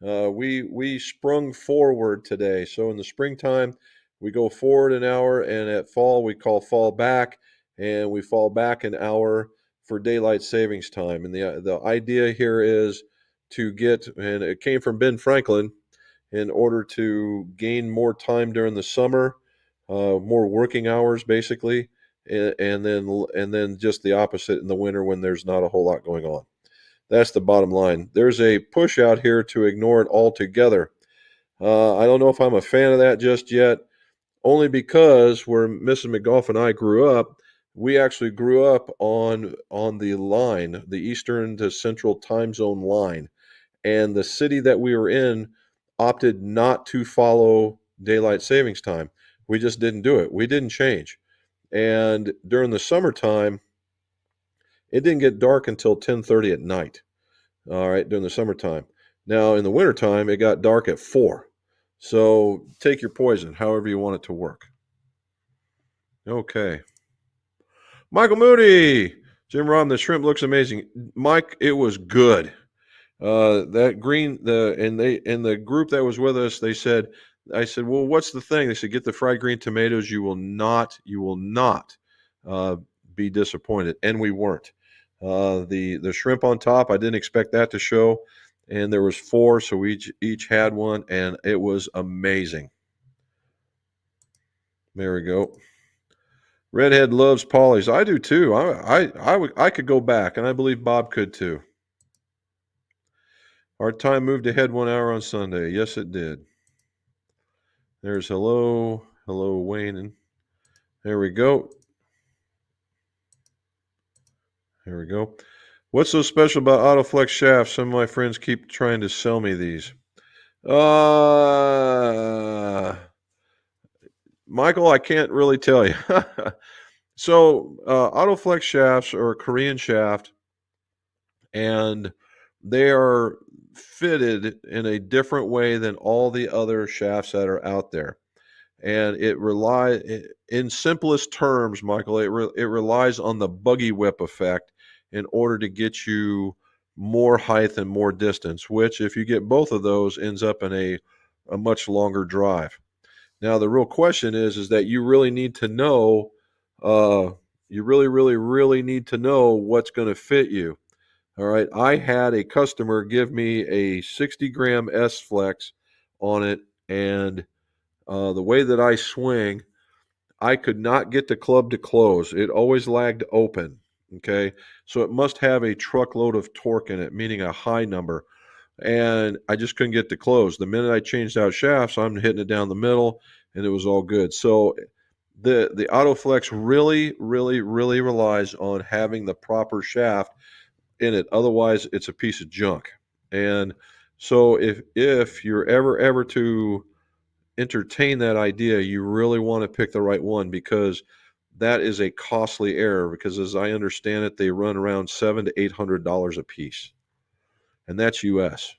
We sprung forward today. So in the springtime, we go forward an hour, and at fall we call fall back, and we fall back an hour for daylight savings time. And the idea here is to get, and it came from Ben Franklin, in order to gain more time during the summer, more working hours basically, and then just the opposite in the winter when there's not a whole lot going on. That's the bottom line. There's a push out here to ignore it altogether. I don't know if I'm a fan of that just yet, only because where Mrs. McGough and I grew up, we actually grew up on the line, the Eastern to Central time zone line, and the city that we were in opted not to follow daylight savings time. We just didn't do it. We didn't change. And during the summertime, it didn't get dark until 10:30 at night. All right, during the summertime. Now in the wintertime, it got dark at 4. So take your poison, however you want it to work. Okay. Michael Moody. Jim Ron, the shrimp looks amazing. Mike, it was good. That green, and the group that was with us, they said, I said, well, what's the thing? They said, get the fried green tomatoes. You will not uh, be disappointed. And we weren't. The shrimp on top, I didn't expect that to show. And there was 4, so we each had one, and it was amazing. There we go. Redhead loves Polly's. I do too. I could go back, and I believe Bob could too. Our time moved ahead 1 hour on Sunday. Yes, it did. There's hello Wayne, and there we go. There we go. What's so special about Autoflex shafts? Some of my friends keep trying to sell me these. Michael, I can't really tell you. So, Autoflex shafts are a Korean shaft, and they are fitted in a different way than all the other shafts that are out there. And in simplest terms, Michael, it relies on the buggy whip effect in order to get you more height and more distance, which if you get both of those ends up in a much longer drive. Now, the real question is that you really need to know, you really need to know what's going to fit you. All right. I had a customer give me a 60-gram S Flex on it, and the way that I swing, I could not get the club to close. It always lagged open. Okay. So it must have a truckload of torque in it, meaning a high number. And I just couldn't get to close. The minute I changed out shafts, I'm hitting it down the middle, and it was all good. So the Autoflex really relies on having the proper shaft in it. Otherwise, it's a piece of junk. And so if you're ever to entertain that idea, you really want to pick the right one, because that is a costly error. Because as I understand it, they run around $700 to $800 a piece, and that's U.S.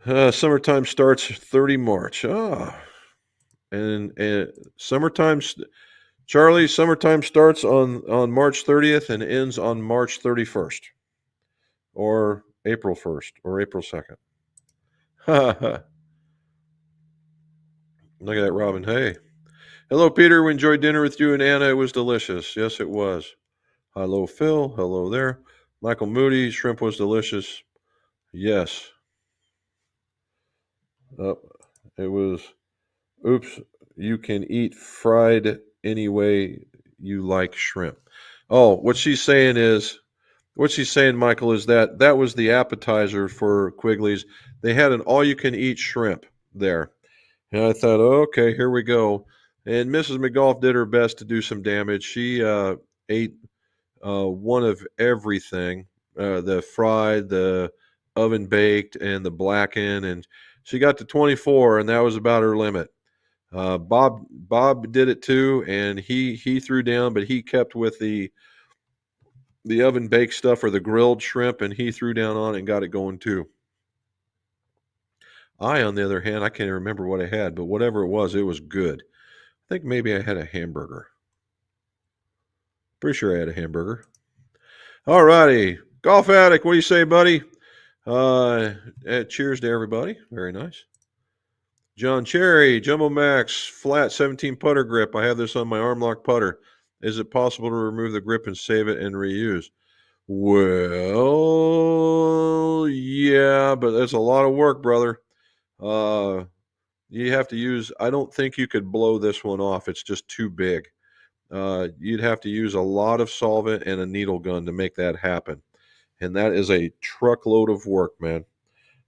Summertime starts 30 March. And summertime, Charlie. Summertime starts on March 30th and ends on March 31st, or April 1st, or April 2nd. Look at that, Robin. Hey. Hello, Peter. We enjoyed dinner with you and Anna. It was delicious. Yes, it was. Hello, Phil. Hello there. Michael Moody. Shrimp was delicious. Yes. It was. Oops. You can eat fried any way you like shrimp. Oh, what she's saying, Michael, is that was the appetizer for Quigley's. They had an all-you-can-eat shrimp there. And I thought, oh, okay, here we go. And Mrs. McGough did her best to do some damage. She ate one of everything, the fried, the oven baked, and the blackened. And she got to 24, and that was about her limit. Bob did it too, and he threw down, but he kept with the oven baked stuff, or the grilled shrimp, and he threw down on it and got it going too. I, on the other hand, I can't remember what I had, but whatever it was good. I think maybe I had a hamburger. Pretty sure I had a hamburger. All righty. Golf Addict, what do you say, buddy? Cheers to everybody. Very nice. John Cherry, Jumbo Max, flat 17 putter grip. I have this on my arm lock putter. Is it possible to remove the grip and save it and reuse? Well, yeah, but that's a lot of work, brother. You have to use, I don't think you could blow this one off. It's just too big. You'd have to use a lot of solvent and a needle gun to make that happen. And that is a truckload of work, man.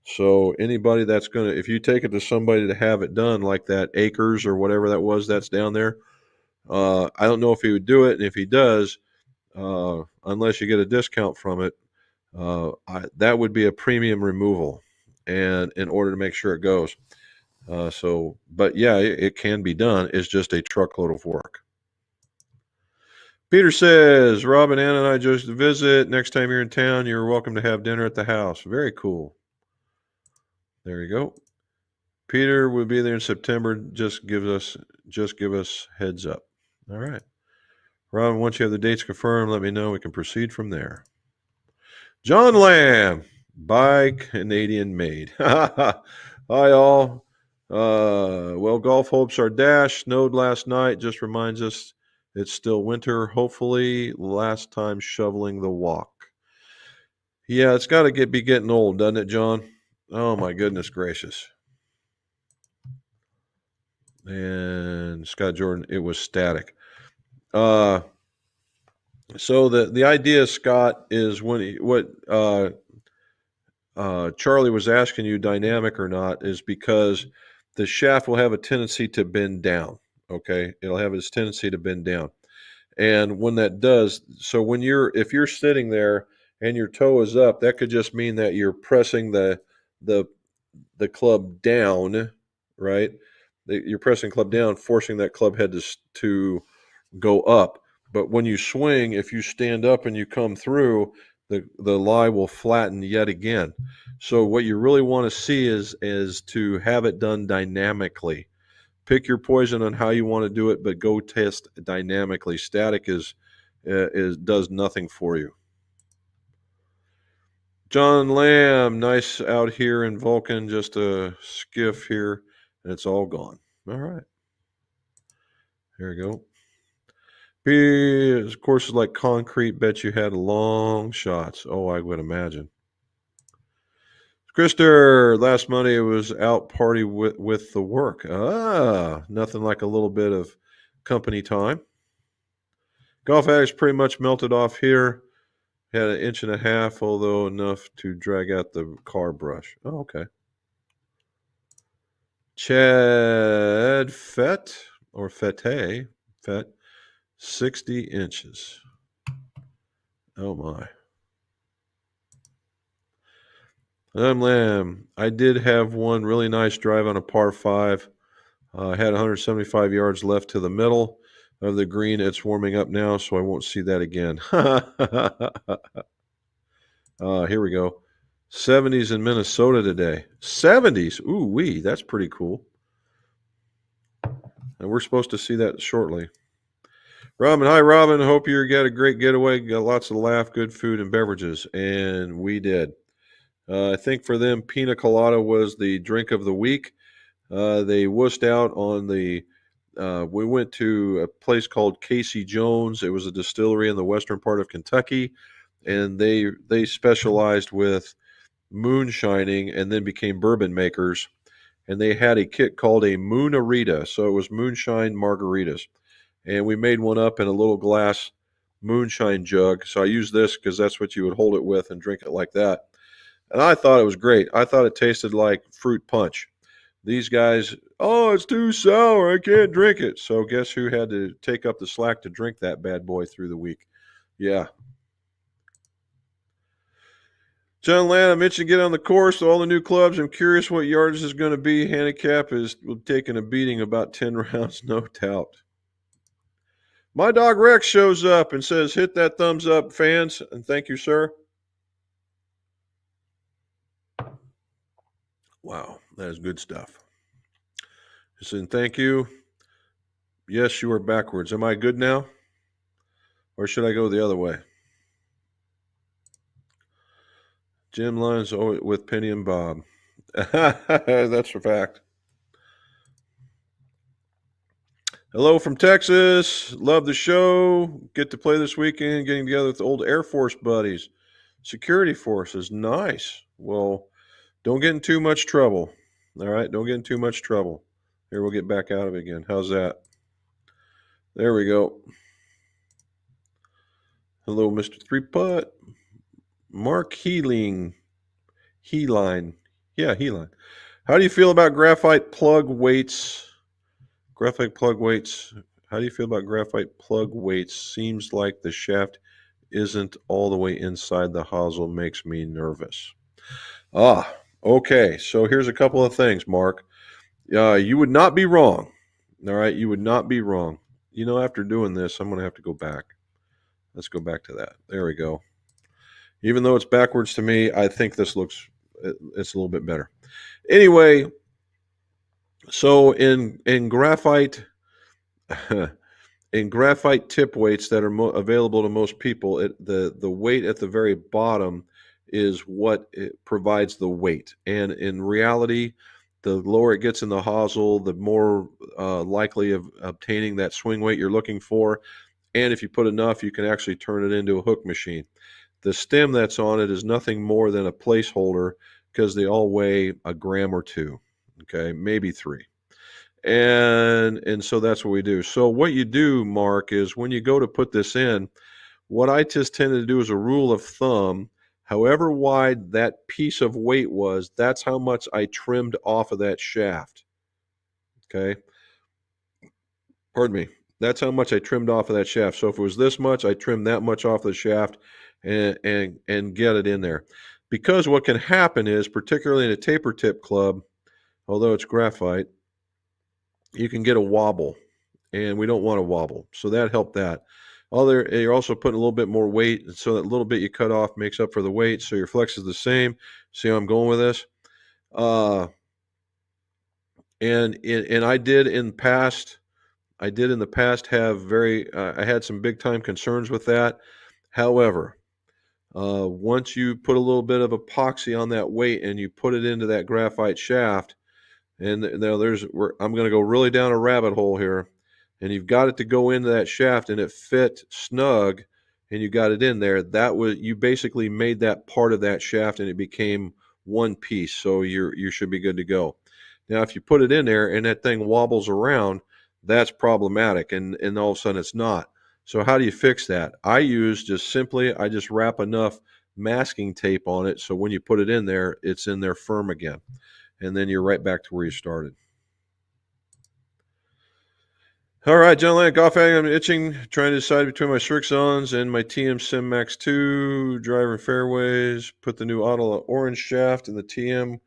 So anybody that's going to, if you take it to somebody to have it done, like that Acres or whatever that was that's down there, I don't know if he would do it. And if he does, unless you get a discount from it, that would be a premium removal, and in order to make sure it goes. But yeah, it can be done. It's just a truckload of work. Peter says, Rob and Ann and I just visit. Next time you're in town, you're welcome to have dinner at the house. Very cool. There you go. Peter will be there in September. Just give us heads up. All right. Rob, once you have the dates confirmed, let me know. We can proceed from there. John Lamb, by Canadian made. Hi, all. Well, golf hopes are dashed. Snowed last night. Just reminds us it's still winter. Hopefully, last time shoveling the walk. Yeah, it's got to be getting old, doesn't it, John? Oh, my goodness gracious. And Scott Jordan, it was static. So the idea, Scott, is what Charlie was asking you, dynamic or not, is because the shaft will have a tendency to bend down. Okay, it'll have its tendency to bend down, and when that does, so if you're sitting there and your toe is up, that could just mean that you're pressing the club down, right? You're pressing club down, forcing that club head to go up. But when you swing, if you stand up and you come through, the lie will flatten yet again. So what you really want to see is to have it done dynamically. Pick your poison on how you want to do it, but go test dynamically. Static does nothing for you. John Lamb, nice out here in Vulcan, just a skiff here, and it's all gone. All right. Here we go. Courses like concrete, bet you had long shots. Oh, I would imagine. Krister, last Monday it was out party with the work. Nothing like a little bit of company time. Golf addicts pretty much melted off here. Had an inch and a half, although enough to drag out the car brush. Oh, okay. Chad Fett, 60 inches. Oh, my. Lamb, I did have one really nice drive on a par 5. I had 175 yards left to the middle of the green. It's warming up now, so I won't see that again. Here we go. 70s in Minnesota today. 70s. Ooh wee, that's pretty cool. And we're supposed to see that shortly. Robin, hi Robin. Hope you got a great getaway. Got lots of laugh, good food and beverages, and we did. I think for them, pina colada was the drink of the week. They wussed out on the. We went to a place called Casey Jones. It was a distillery in the western part of Kentucky, and they specialized with moonshining and then became bourbon makers. And they had a kit called a Moonarita, so it was moonshine margaritas. And we made one up in a little glass moonshine jug. So I used this because that's what you would hold it with and drink it like that. And I thought it was great. I thought it tasted like fruit punch. These guys, oh, it's too sour. I can't drink it. So guess who had to take up the slack to drink that bad boy through the week? Yeah. John Land, I mentioned to get on the course. All the new clubs. I'm curious what yardage is going to be. Handicap is taking a beating about 10 rounds, no doubt. My dog Rex shows up and says, hit that thumbs up, fans. And thank you, sir. Wow, that is good stuff. He said, thank you. Yes, you are backwards. Am I good now? Or should I go the other way? Jim Lyons with Penny and Bob. That's a fact. Hello from Texas. Love the show. Get to play this weekend, getting together with old Air Force buddies. Security forces. Nice. Well, don't get in too much trouble. All right. Don't get in too much trouble. Here, we'll get back out of it again. How's that? There we go. Hello, Mr. Three Putt. Mark Healing. Heline. Yeah, Heline. How do you feel about graphite plug weights? Graphite plug weights. How do you feel about graphite plug weights? Seems like the shaft isn't all the way inside the hosel. Makes me nervous. Okay. So here's a couple of things, Mark. You would not be wrong. All right. You would not be wrong. After doing this, I'm going to have to go back. Let's go back to that. There we go. Even though it's backwards to me, I think it's a little bit better. Anyway, so in graphite in graphite tip weights that are available to most people, the weight at the very bottom is what provides the weight. And in reality, the lower it gets in the hosel, the more likely of obtaining that swing weight you're looking for. And if you put enough, you can actually turn it into a hook machine. The stem that's on it is nothing more than a placeholder because they all weigh a gram or two, okay, maybe 3. And so that's what we do. So what you do, Mark, is when you go to put this in, what I just tended to do as a rule of thumb, however wide that piece of weight was, that's how much I trimmed off of that shaft. Okay. Pardon me. That's how much I trimmed off of that shaft. So if it was this much, I trimmed that much off the shaft and get it in there. Because what can happen is, particularly in a taper tip club, although it's graphite, you can get a wobble, and we don't want a wobble. So that helped that. You're also putting a little bit more weight, so that little bit you cut off makes up for the weight. So your flex is the same. See how I'm going with this? And I did in the past. I did in the past have I had some big time concerns with that. However, once you put a little bit of epoxy on that weight and you put it into that graphite shaft, and now I'm going to go really down a rabbit hole here, and you've got it to go into that shaft and it fit snug, and you got it in there. You basically made that part of that shaft and it became one piece. So you should be good to go. Now, if you put it in there and that thing wobbles around, that's problematic, and all of a sudden it's not. So how do you fix that? I just wrap enough masking tape on it so when you put it in there, it's in there firm again. And then you're right back to where you started. All right, John Land, golf ag, I'm itching, trying to decide between my Strixons and my TM Sim Max 2, driver fairways, put the new Autola orange shaft in the TM,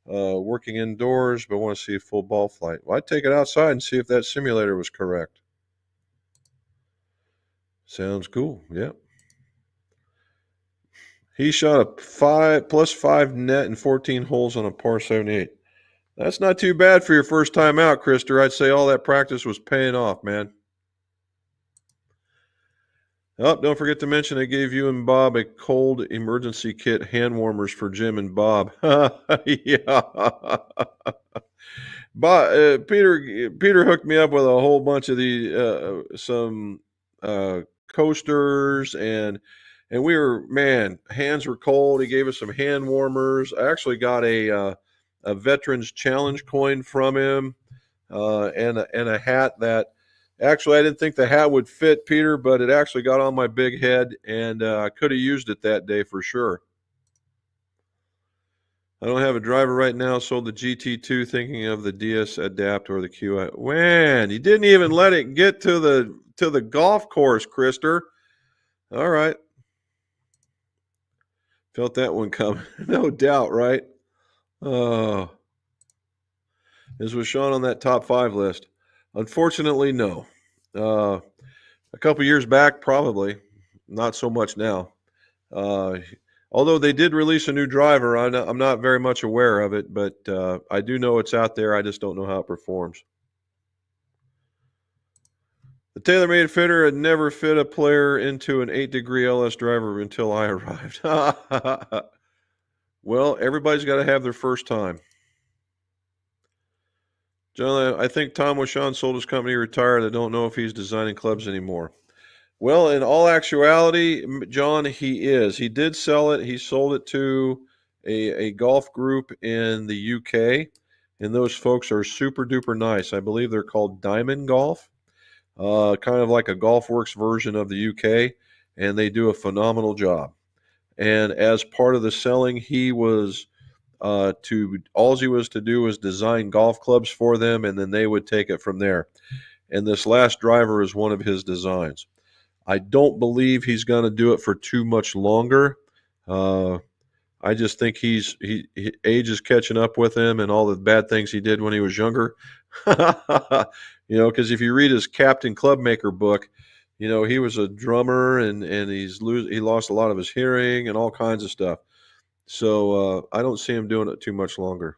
working indoors, but want to see a full ball flight. Well, I'd take it outside and see if that simulator was correct. Sounds cool, yeah. He shot a +5 net and 14 holes on a par 78. That's not too bad for your first time out, Krister. I'd say all that practice was paying off, man. Oh, don't forget to mention I gave you and Bob a cold emergency kit hand warmers for Jim and Bob. Yeah. Peter hooked me up with a whole bunch of some coasters and we were, man, hands were cold. He gave us some hand warmers. I actually got a Veterans Challenge coin from him, and a hat that actually I didn't think the hat would fit, Peter, but it actually got on my big head, and I could have used it that day for sure. I don't have a driver right now. Sold the GT2 thinking of the DS Adapt or the QI. Man, you didn't even let it get to the golf course, Krister. All right. Felt that one coming. No doubt, right? Oh. Is was Sean on that top 5 list? Unfortunately, no. A couple years back, probably. Not so much now. Although they did release a new driver, I'm not very much aware of it, but I do know it's out there. I just don't know how it performs. The TaylorMade fitter had never fit a player into an 8-degree LS driver until I arrived. Well, everybody's got to have their first time. John, I think Tom Washon sold his company, retired. I don't know if he's designing clubs anymore. Well, in all actuality, John, he is. He did sell it. He sold it to a golf group in the UK, and those folks are super duper nice. I believe they're called Diamond Golf, kind of like a GolfWorks version of the UK, and they do a phenomenal job. And as part of the selling, he was to all he was to do was design golf clubs for them, and then they would take it from there. And this last driver is one of his designs. I don't believe he's going to do it for too much longer. Uh, I just think age is catching up with him and all the bad things he did when he was younger. Because if you read his Captain Clubmaker book, he was a drummer and he lost a lot of his hearing and all kinds of stuff. So I don't see him doing it too much longer.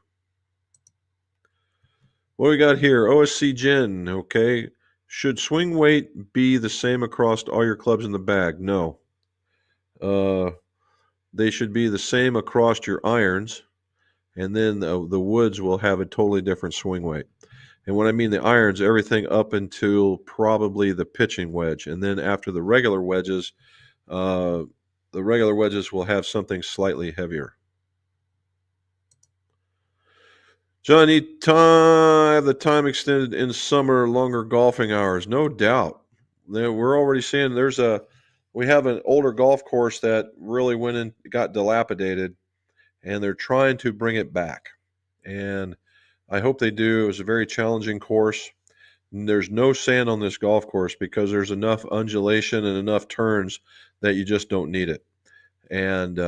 What we got here? OSC Gin. Okay. Should swing weight be the same across all your clubs in the bag? No. They should be the same across your irons, and then the woods will have a totally different swing weight. And when I mean the irons, everything up until probably the pitching wedge, and then after the regular wedges will have something slightly heavier. John, need time, have the time extended in summer, longer golfing hours. No doubt. We're already seeing we have an older golf course that really went and got dilapidated, and they're trying to bring it back. And I hope they do. It was a very challenging course. There's no sand on this golf course because there's enough undulation and enough turns that you just don't need it. And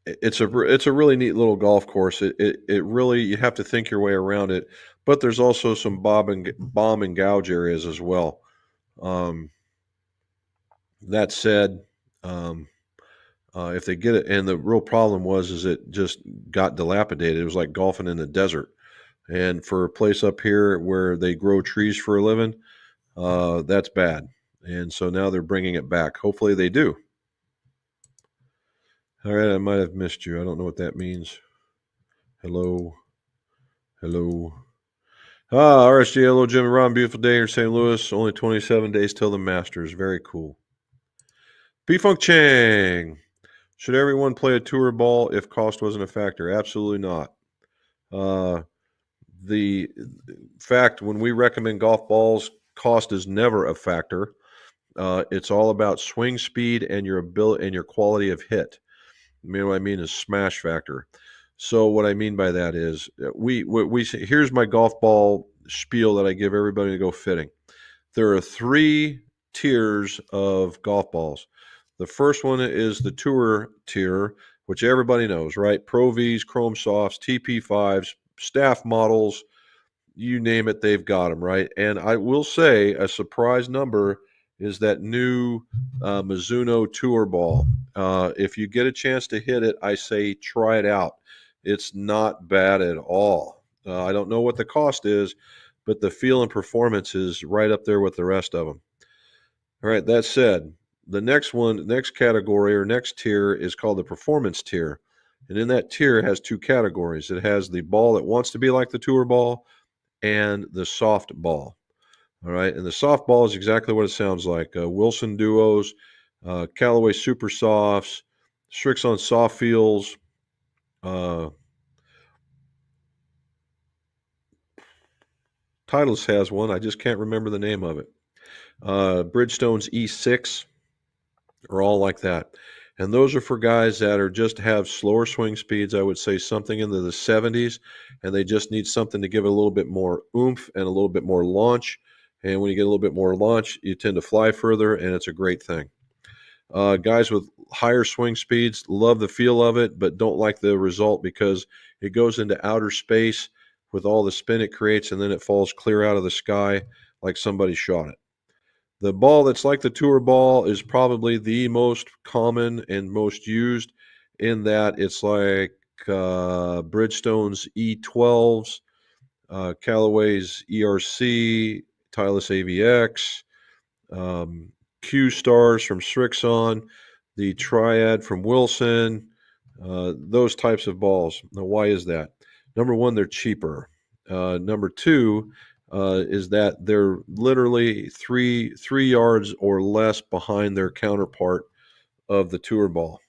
it's a really neat little golf course. It really, you have to think your way around it, but there's also some bomb and gouge areas as well. That said, if they get it, and the real problem is it just got dilapidated. It was like golfing in the desert, and for a place up here where they grow trees for a living, that's bad. And so now they're bringing it back. Hopefully they do. All right, I might have missed you. I don't know what that means. Hello. Hello. RSG, hello, Jim and Ron. Beautiful day here in St. Louis. Only 27 days till the Masters. Very cool. P-Funk Chang. Should everyone play a tour ball if cost wasn't a factor? Absolutely not. The fact, when we recommend golf balls, cost is never a factor. It's all about swing speed and your ability and your quality of hit. What I mean is smash factor. So what I mean by that is we here's my golf ball spiel that I give everybody to go fitting. There are 3 tiers of golf balls. The first one is the tour tier, which everybody knows, right? Pro Vs, Chrome Softs, TP5s, staff models, you name it, they've got them, right? And I will say a surprise number is that new Mizuno Tour ball. If you get a chance to hit it, I say try it out. It's not bad at all. I don't know what the cost is, but the feel and performance is right up there with the rest of them. All right, that said, the next category or next tier is called the performance tier. And in that tier, it has 2 categories. It has the ball that wants to be like the tour ball and the soft ball. All right, and the soft ball is exactly what it sounds like. Wilson Duos, Callaway Super Softs, Strixon Soft Feels, Titleist has one. I just can't remember the name of it. Bridgestone's E6 are all like that. And those are for guys that are just have slower swing speeds. I would say something into the 70s, and they just need something to give it a little bit more oomph and a little bit more launch. And when you get a little bit more launch, you tend to fly further, and it's a great thing. Guys with higher swing speeds love the feel of it, but don't like the result because it goes into outer space with all the spin it creates, and then it falls clear out of the sky like somebody shot it. The ball that's like the tour ball is probably the most common and most used in that it's like Bridgestone's E12s, Callaway's ERC, Titleist AVX, Q Stars from Strixon, the Triad from Wilson, those types of balls. Now, why is that? Number one, they're cheaper. Number two is that they're literally three yards or less behind their counterpart of the tour ball.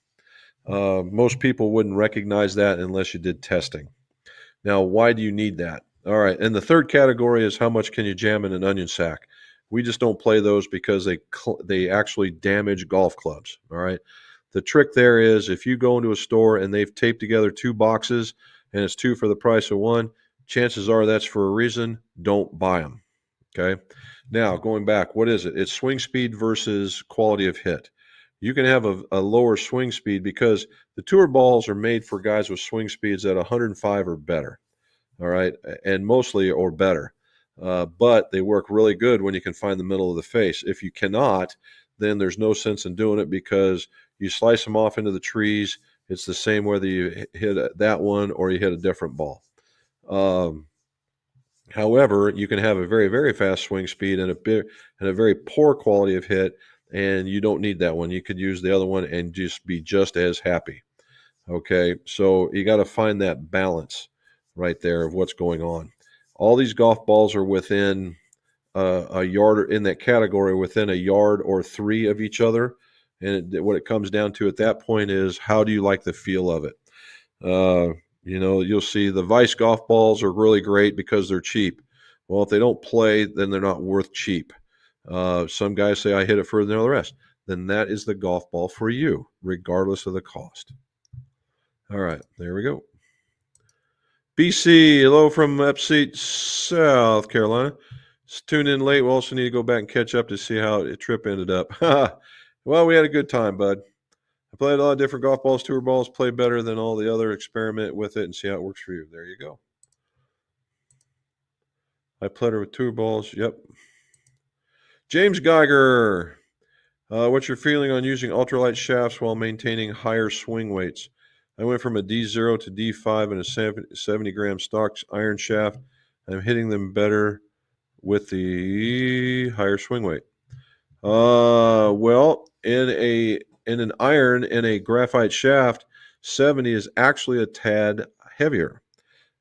Most people wouldn't recognize that unless you did testing. Now, why do you need that? All right, and the third category is how much can you jam in an onion sack? We just don't play those because they actually damage golf clubs. All right, the trick there is if you go into a store and they've taped together two boxes and it's two for the price of one, chances are that's for a reason. Don't buy them. Okay. Now, going back, what is it? It's swing speed versus quality of hit. You can have a lower swing speed because the tour balls are made for guys with swing speeds at 105 or better. All right. And mostly or better. But they work really good when you can find the middle of the face. If you cannot, then there's no sense in doing it because you slice them off into the trees. It's the same whether you hit that one or you hit a different ball. However, you can have a very, very fast swing speed and a very poor quality of hit, and you don't need that one. You could use the other one and just be just as happy. Okay, so you got to find that balance right there of what's going on. All these golf balls are within a yard in that category, within a yard or three of each other, and what it comes down to at that point is how do you like the feel of it? You'll see the Vice golf balls are really great because they're cheap. Well, if they don't play, then they're not worth cheap. Some guys say I hit it further than all the rest. Then that is the golf ball for you, regardless of the cost. All right, there we go. BC, hello from upstate South Carolina. Just tuned in late. We also need to go back and catch up to see how the trip ended up. Well, we had a good time, bud. I played a lot of different golf balls, tour balls, play better than all the other. Experiment with it and see how it works for you. There you go. I played with tour balls. Yep. James Geiger, what's your feeling on using ultralight shafts while maintaining higher swing weights? I went from a D0 to D5 in a 70-gram stock iron shaft. I'm hitting them better with the higher swing weight. Well, in an iron in a graphite shaft, 70 is actually a tad heavier.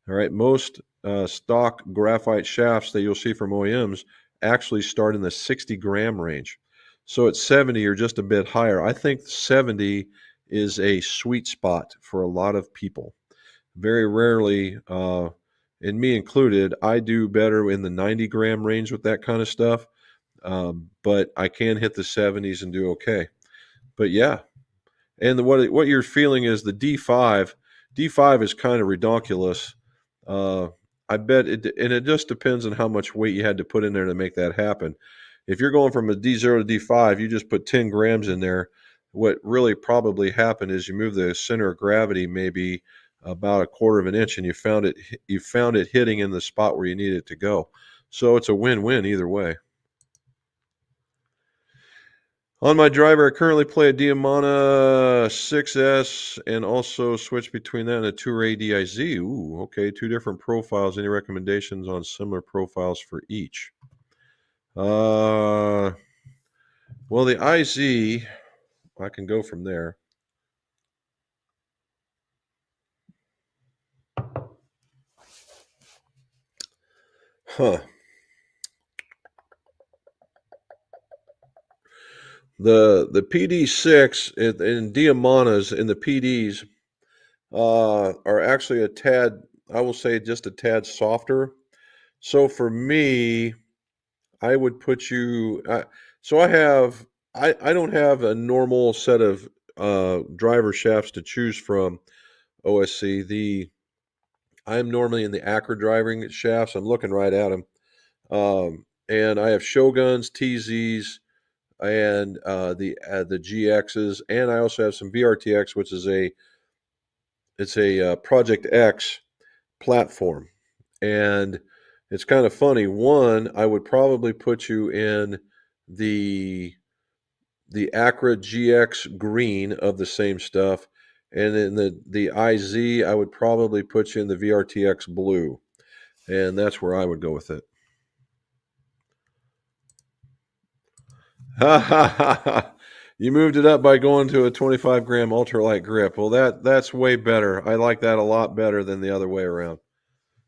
All right, most stock graphite shafts that you'll see from OEMs actually start in the 60-gram range. So at 70, you're just a bit higher. I think 70 is a sweet spot for a lot of people. Very rarely, and me included, I do better in the 90-gram range with that kind of stuff. But I can hit the 70s and do okay. But yeah, and what you're feeling is the D5. D5 is kind of ridiculous. I bet it, and it just depends on how much weight you had to put in there to make that happen. If you're going from a D0 to D5, you just put 10 grams in there. What really probably happened is you move the center of gravity maybe about a quarter of an inch, and you found it hitting in the spot where you need it to go. So it's a win-win either way. On my driver, I currently play a Diamana 6S and also switch between that and a Tour DIZ. Ooh, okay, two different profiles. Any recommendations on similar profiles for each? Well, the IZ, I can go from there. Huh. The PD6 in Diamanas in the PDs are actually a tad, I will say, just a tad softer. So for me, I would put you. So I don't have a normal set of driver shafts to choose from. OSC. I'm normally in the Acra driving shafts. I'm looking right at them, and I have Shoguns, TZs, and the GXs, and I also have some VRTX, which is a Project X platform, and it's kind of funny. One, I would probably put you in the Acra GX green of the same stuff, and in the IZ, I would probably put you in the VRTX blue, and that's where I would go with it. You moved it up by going to a 25 gram ultralight grip. Well, that's way better. I like that a lot better than the other way around.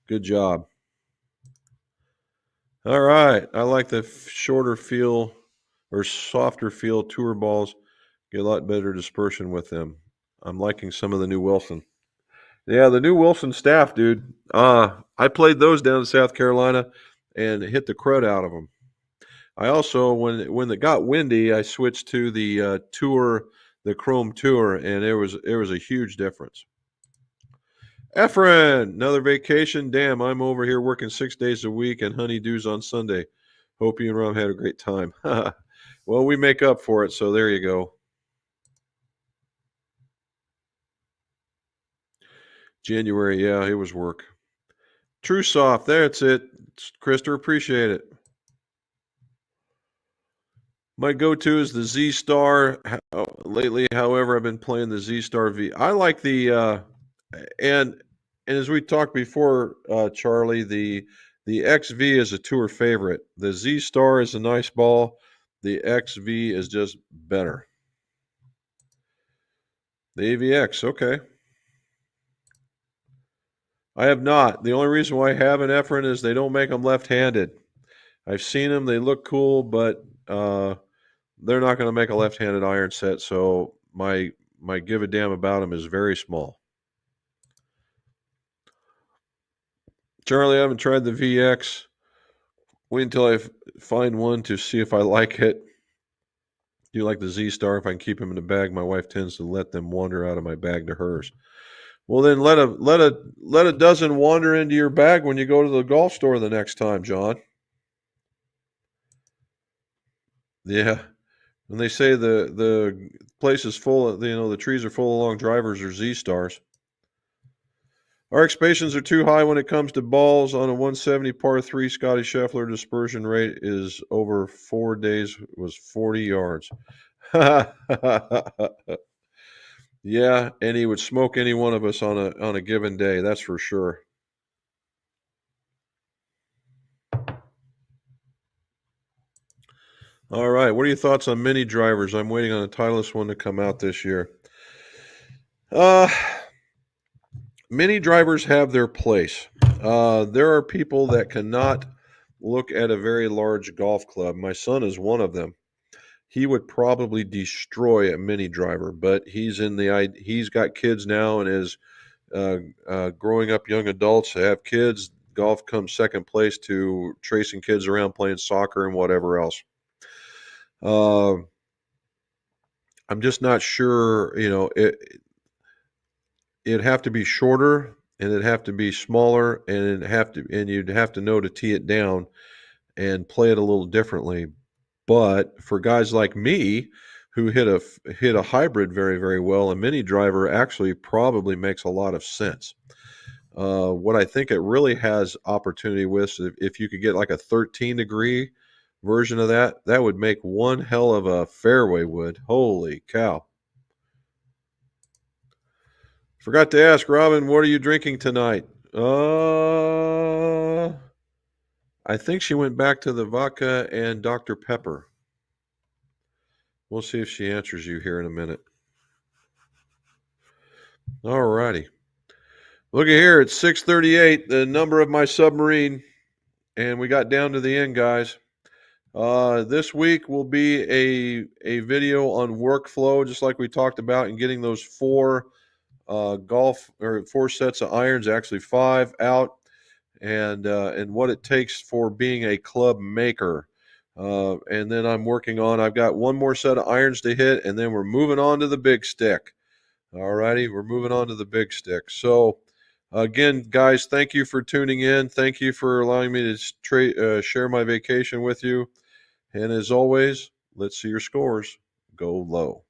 Good job. All right. I like the shorter feel or softer feel tour balls. Get a lot better dispersion with them. I'm liking some of the new Wilson. Yeah, the new Wilson staff, dude. I played those down in South Carolina and hit the crud out of them. I also, when it got windy, I switched to the tour, the Chrome Tour, and it was a huge difference. Efren, another vacation. Damn, I'm over here working 6 days a week and honeydews on Sunday. Hope you and Rom had a great time. Well, we make up for it, so there you go. January, yeah, it was work. True Soft, that's it. Krister, appreciate it. My go-to is the Z Star. Lately, however, I've been playing the Z Star V. I like the and as we talked before, Charlie, the XV is a tour favorite. The Z Star is a nice ball. The XV is just better. The AVX, okay. I have not. The only reason why I haven't, Efren, is they don't make them left-handed. I've seen them; they look cool, but they're not going to make a left-handed iron set. So my give a damn about them is very small. Charlie, I haven't tried the VX. Wait until I find one to see if I like it. Do you like the Z Star? If I can keep them in the bag, my wife tends to let them wander out of my bag to hers. Well, then let a dozen wander into your bag when you go to the golf store the next time, John. Yeah, when they say the place is full of, the trees are full of long drivers or Z Stars. Our expectations are too high when it comes to balls. On a 170 par 3, Scotty Scheffler dispersion rate is over 4 days was 40 yards. Yeah, and he would smoke any one of us on a given day, that's for sure. All right, what are your thoughts on mini drivers? I'm waiting on a Titleist one to come out this year. Uh, Mini drivers have their place. There are people that cannot look at a very large golf club. My son is one of them. He would probably destroy a mini driver, but he's got kids now and is growing up young adults have kids. Golf comes second place to tracing kids around playing soccer and whatever else. Uh, I'm just not sure. It'd have to be shorter and it'd have to be smaller and you'd have to know to tee it down and play it a little differently. But for guys like me who hit a hybrid very, very well, a mini driver actually probably makes a lot of sense. What I think it really has opportunity with, if you could get like a 13-degree version of that, that would make one hell of a fairway wood. Holy cow. Forgot to ask, Robin, what are you drinking tonight? I think she went back to the vodka and Dr. Pepper. We'll see if she answers you here in a minute. All righty. Look at here, it's 6:38, the number of my submarine, and we got down to the end, guys. This week will be a video on workflow, just like we talked about, and getting those four sets of irons, actually 5 out, and what it takes for being a club maker. And then I've got one more set of irons to hit, and then we're moving on to the big stick. All righty, we're moving on to the big stick. So, again, guys, thank you for tuning in. Thank you for allowing me to share my vacation with you. And as always, let's see your scores go low.